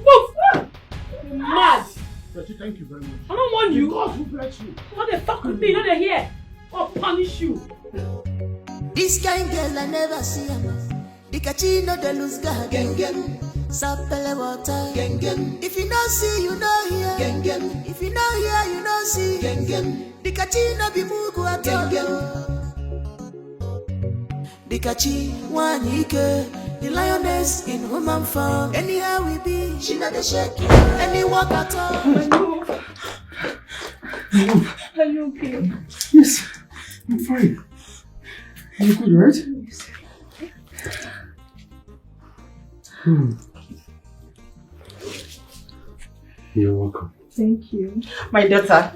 You're mad! Thank you very much. I don't want you. God who bless you. What the fuck with me? Not here. I'll punish you. This kind girl I never see her. DIKACHI no de lose guard. Gengem. Sapele water. Gengem. If you don't see, you don't hear. Gengem. If you don't hear, you don't see. Gengem. DIKACHI no be mugu at all. DIKACHI one ike. The lioness in woman form. Anyhow we be, she not the shake. Any walk at all. Are you okay? Yes, I'm fine. You good, right? You're welcome. Thank you. My daughter.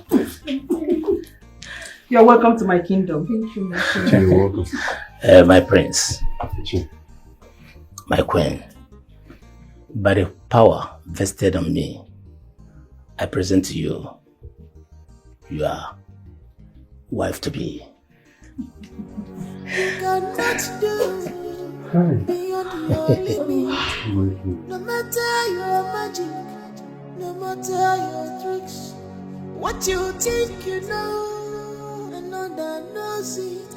You're welcome to my kingdom. Thank you, my friend. You're welcome. My prince. My queen. By the power vested on me, I present to you your wife to be. You cannot do beyond your limit. No matter your magic, no matter your tricks. What you think you know, another knows it.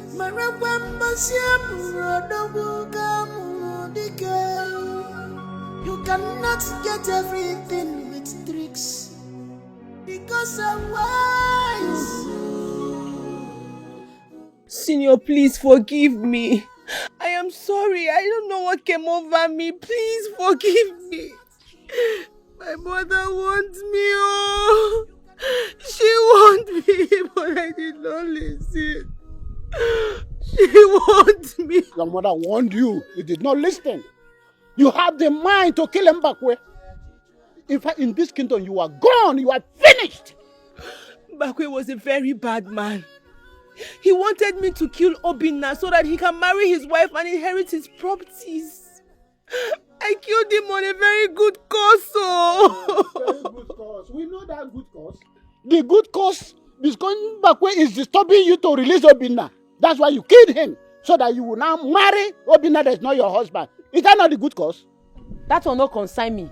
You cannot get everything with tricks, because I'm wise. Senior, please forgive me. I am sorry. I don't know what came over me. Please forgive me. My mother wants me. Oh, she wants me, but I did not listen. She wants me. Your mother warned you. You did not listen. You have the mind to kill Mbakwe. In fact, in this kingdom, you are gone. You are finished. Mbakwe was a very bad man. He wanted me to kill Obinna so that he can marry his wife and inherit his properties. I killed him on a very good cause. Oh. Very good cause. We know that good cause. The good cause is going Mbakwe is disturbing you to release Obinna. That's why you killed him. So that you will now marry Obinna that is not your husband. Is that not the good cause? That will not concern me.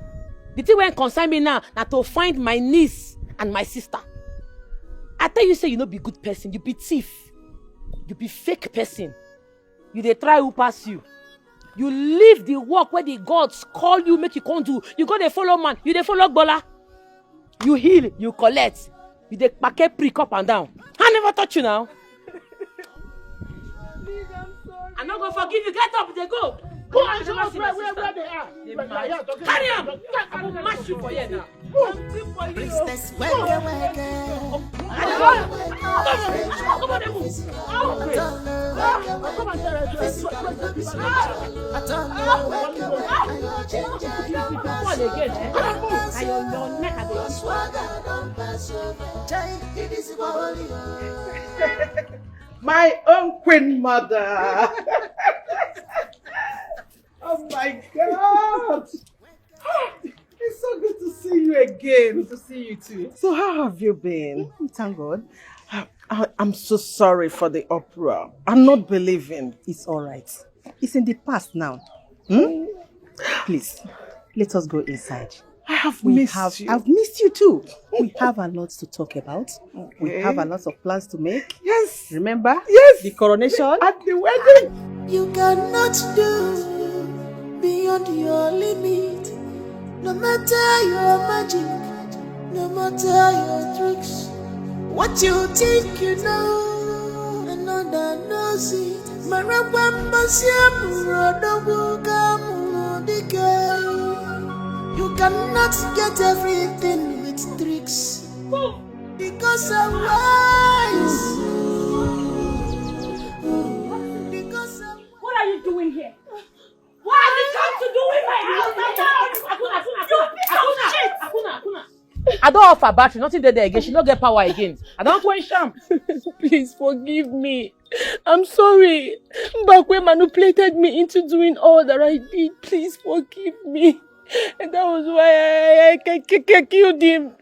The thing will concern me now na to find my niece and my sister. I tell you, say you no be good person. You be thief. You be fake person. You dey try who pass you. You leave the work where the gods call you, make you come do. You go dey follow man. You dey follow Gbola. You heal. You collect. You dey packet prick up and down. I never touch you now. I'm not gonna forgive you. Get up. They go. Go and show us where they are. Carry him. I will mash you for you now. Princess, wake. My own queen mother. Oh my God. It's so good to see you again. Good to see you too. So how have you been? Thank God. I'm so sorry for the uproar. I'm not believing. It's all right. It's in the past now. Please, let us go inside. I have missed you. I've missed you too. We have a lot to talk about. Okay. We have a lot of plans to make. Yes. Remember? Yes. The coronation. At the wedding. You cannot do beyond your limit. No matter your magic, no matter your tricks. What you think you know, another knows it. You cannot get everything with tricks, because I'm wise. What are you doing here? What have you come to do in my house? You piece of shit! Akuna. I don't offer battery, nothing there again. She don't get power again. I don't want sham. Please forgive me. I'm sorry. Mbakwe manipulated me into doing all that I did. Please forgive me. And that was why I killed him.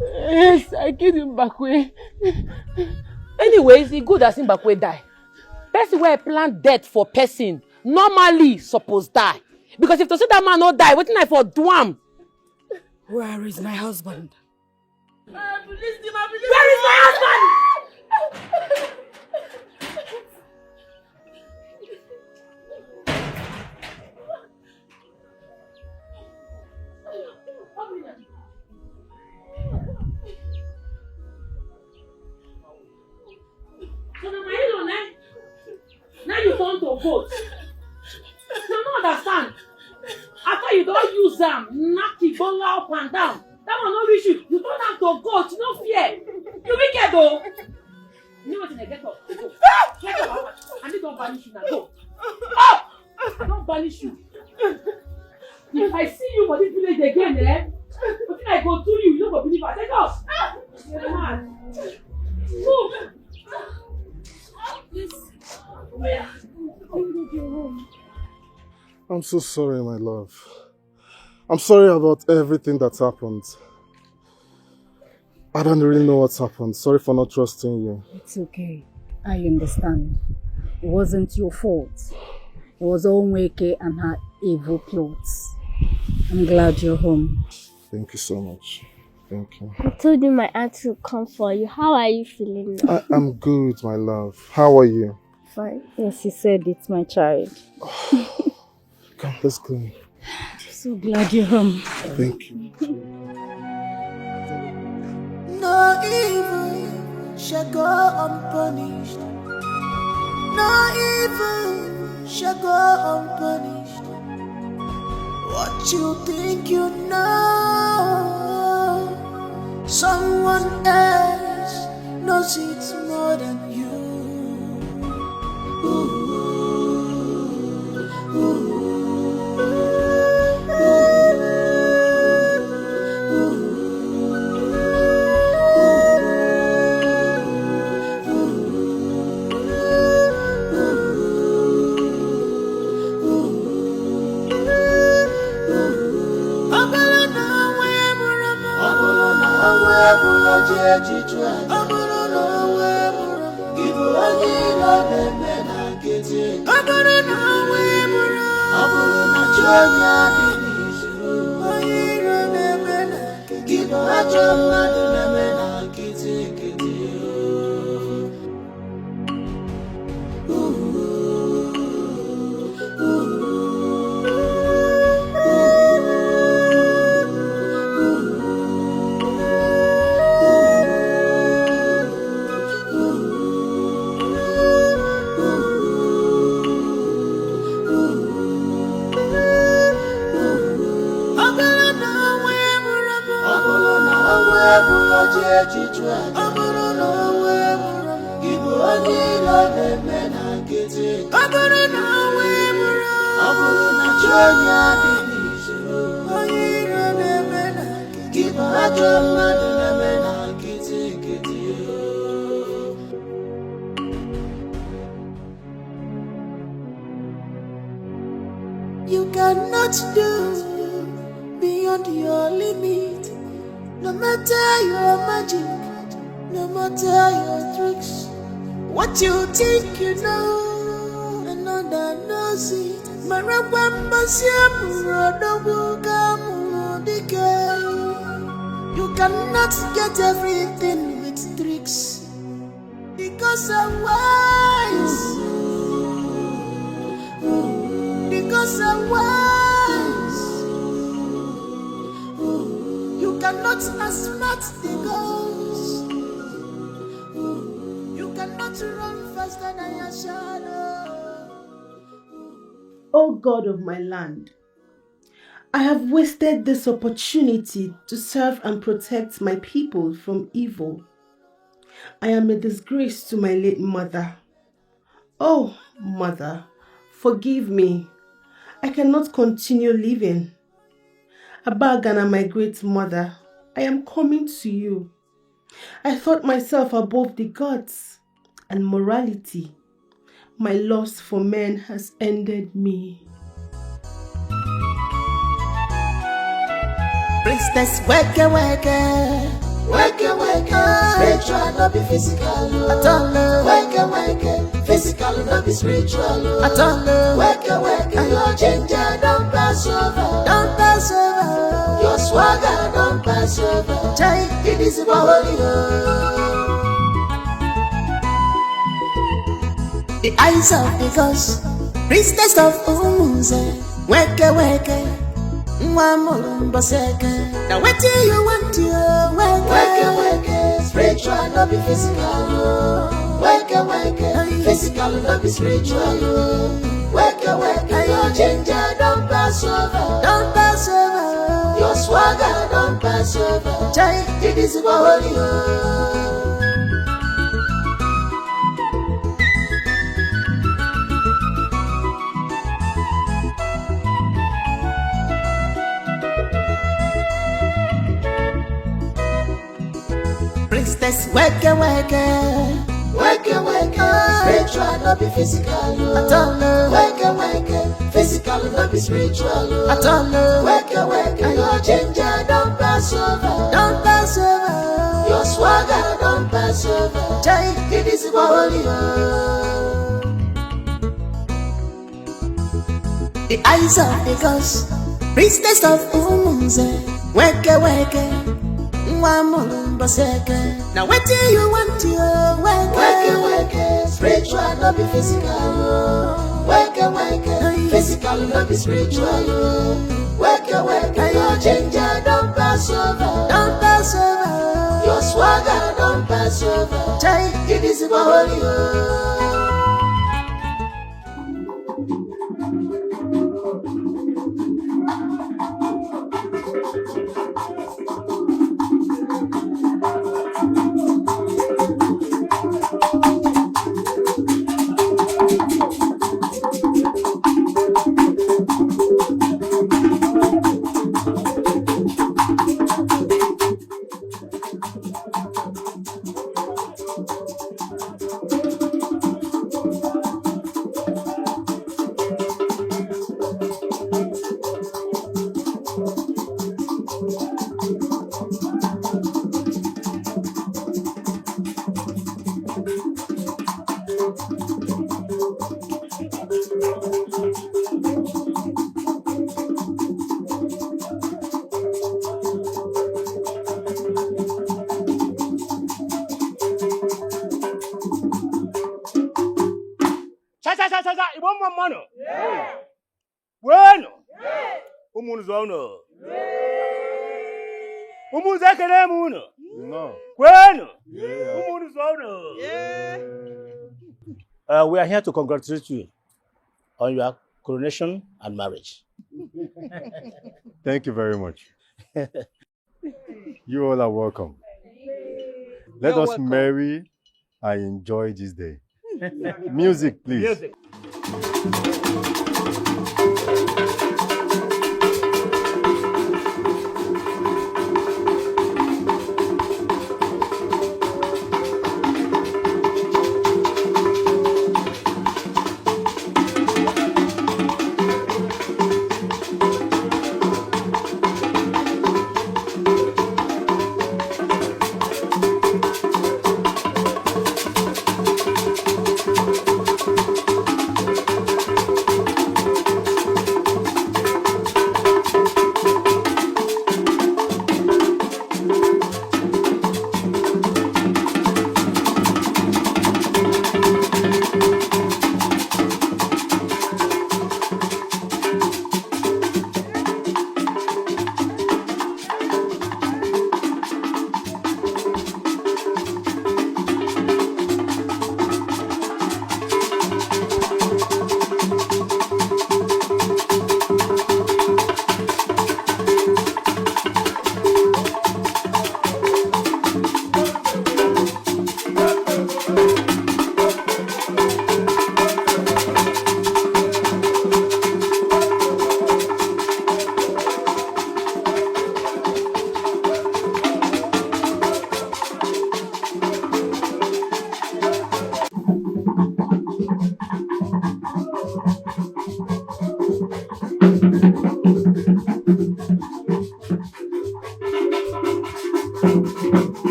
Yes, I killed him, Mbakwe. Anyways, it's good that Mbakwe die. Person where plan death for person normally supposed die. Because if to say that man not die, what I for do am? Where is my husband? Where is my husband? goat. You don't understand. After you don't use them, knock the ball up and down. That one no reach you. You turn am to goat, no fear. You wicked though. You know what I get up? Go. Get up, and they don't banish you now. Go. Up! I don't banish you. If I see you for this village again, what thing I go do you? You don't go believe I take us. You're mad. Move. Please. I'm so sorry, my love. I'm sorry about everything that's happened. I don't really know what's happened. Sorry for not trusting you. It's okay. I understand. It wasn't your fault. It was Onweke and her evil plots. I'm glad you're home. Thank you so much. Thank you. I told you my auntie would come for you. How are you feeling now? I'm good, my love. How are you? Fine. Yes, he said it's my child. Come, let's go. I'm so glad you're home. Thank you. No evil shall go unpunished. No evil shall go unpunished. What you think you know, someone else knows it more than you. Ooh. You cannot do beyond your limit. No matter your magic, no matter your tricks. What you think you know, another knows it. You cannot get everything with tricks, because I'm wise. Because I'm wise. You cannot outsmart the ghost. You cannot run faster than your shadow. O God of my land, I have wasted this opportunity to serve and protect my people from evil. I am a disgrace to my late mother. Oh, mother, forgive me. I cannot continue living. Abagana, my great mother, I am coming to you. I thought myself above the gods and morality. My loss for men has ended me. Princess, wake, wake. Wake, wake, spiritual, not be physical. At all, wake, physical, not be spiritual. At all, wake, your ginger don't pass over. Don't pass over. Your swagger don't pass over. Jai, it is a holy. The eyes of the ghost, priestess of Umuze. Wake, wake. Now what do you want to wake, spiritual, not be physical. Wake, physical love is spiritual. Wake, your ginger don't pass over. Don't pass over. Your swagger don't pass over. Jai, it is for holy. Princess, wake, spiritual, not be physical. At all, wake, physical, not be spiritual. At all, wake, your ginger don't pass over. Don't pass over. Your swagger don't pass over. Jai, it is for holy. The eyes of the ghost, priestess of Umunze, wake. Now what do you want to wake, spiritual, not be physical. Wake, physical, not be spiritual. Wake, your ginger don't pass over. Don't pass over. Your swagger don't pass over. Jai, it is for holy. Bueno. Umuntu zona. Umuntu zakere muno. No. Bueno. Umuntu zona. We are here to congratulate you on your coronation and marriage. Thank you very much. You all are welcome. Let us marry and enjoy this day. Music, please. Music.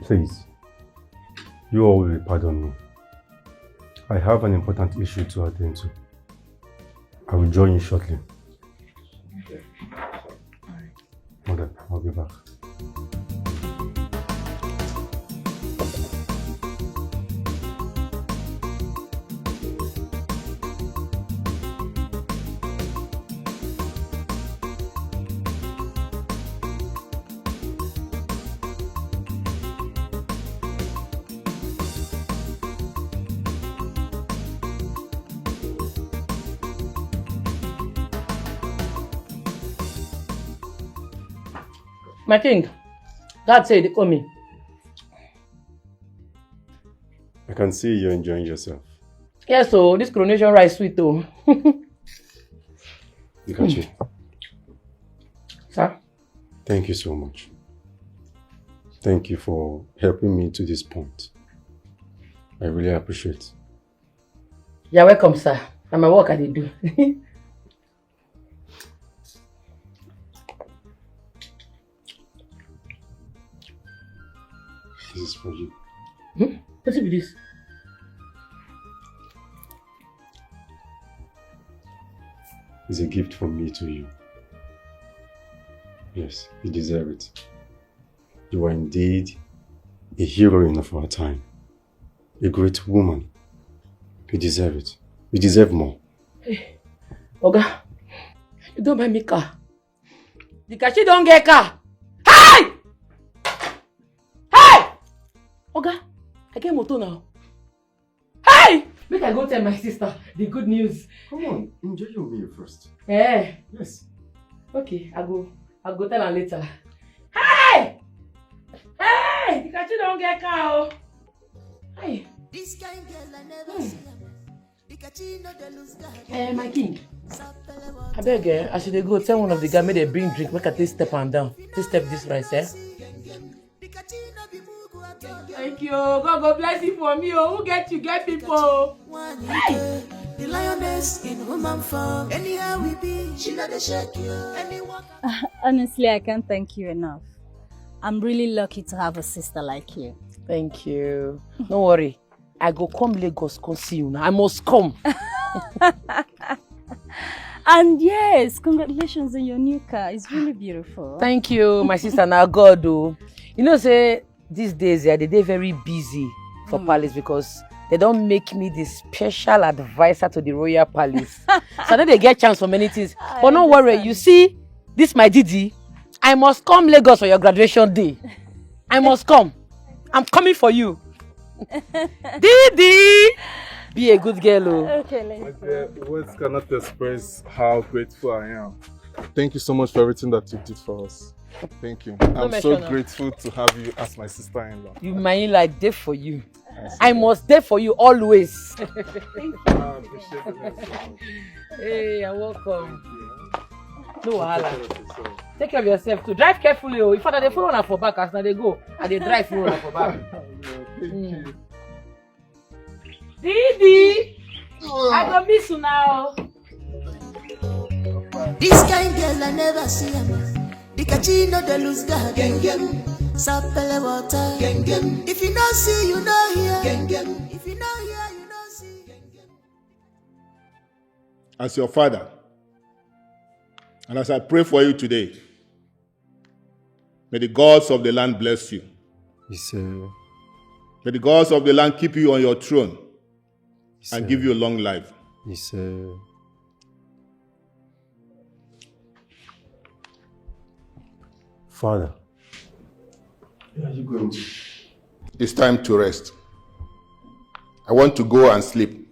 Please, you all will pardon me. I have an important issue to attend to. I will join you shortly. Okay. Mother, I'll be back. My king, God said they call me. I can see you're enjoying yourself. Yes, so this coronation rice sweet though. DIKACHI. Sir? Thank you so much. Thank you for helping me to this point. I really appreciate. You're welcome, sir. And my work I did do. This is for you. What's it with this? It's a gift from me to you. Yes, you deserve it. You are indeed a heroine of our time. A great woman. You deserve it. You deserve more. Hey, Oga, you don't buy me car. DIKACHI don't get car. Hey! Hey! Oga, I get motor now. Hey! Make I go tell my sister the good news. Come on, enjoy your meal first. Eh? Yes. Okay, I'll go tell her later. Hey! Hey! DIKACHI don't get car. Hey! This kind girl I never see. DIKACHI no dey lose guard. My king. I beg, as they go, tell one of the guys make they bring drink, make I take step and down. Take step this rice, eh? Thank you. God go bless you for me. Oh, who get you? Get people. Hey! The lioness in woman form. Anyhow we be, she not dey shake you. Honestly, I can't thank you enough. I'm really lucky to have a sister like you. Thank you. Don't worry. I go come Lagos, come see you now. I must come. And yes, congratulations on your new car. It's really beautiful. Thank you, my sister. Now God, oh. You know, say these days they very busy for palace because they don't make me the special advisor to the royal palace. So then they get chance for many things. But don't worry, you see, this my Didi. I must come Lagos for your graduation day. I must come. I'm coming for you. Didi! Be a good girl, oh. Okay, Words cannot express how grateful I am. Thank you so much for everything that you did for us. Thank you. I'm so grateful to have you as my sister-in-law. You might like there for you. I must there for you always. Thank you. Hey, you're welcome. No wahala. Take care of yourself too. Drive carefully, oh. If I dey follow una for back as now they go, and they drive follow una for back. Didi, I go miss you now. This kind girl I never see him. DIKACHI no dey lose guard. Sapele water. If you don't see, you know hear. If you don't hear, you don't see. As your father, and as I pray for you today, may the gods of the land bless you. Yes, May the gods of the land keep you on your throne and give you a long life. Yes, Father, where are you going to? It's time to rest. I want to go and sleep.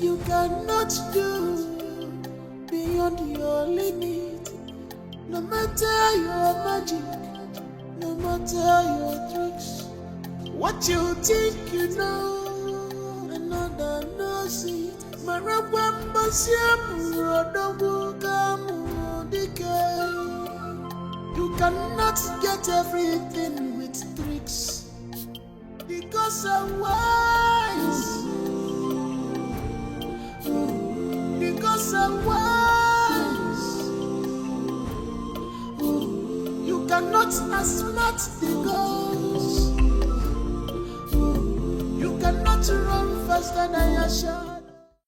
You cannot do beyond your limit. No matter your magic, no matter your tricks. What you think you know, another knows it. You cannot get everything with tricks, because I'm wise. Because I'm wise. You cannot outsmart the gods. You cannot run faster than your shot.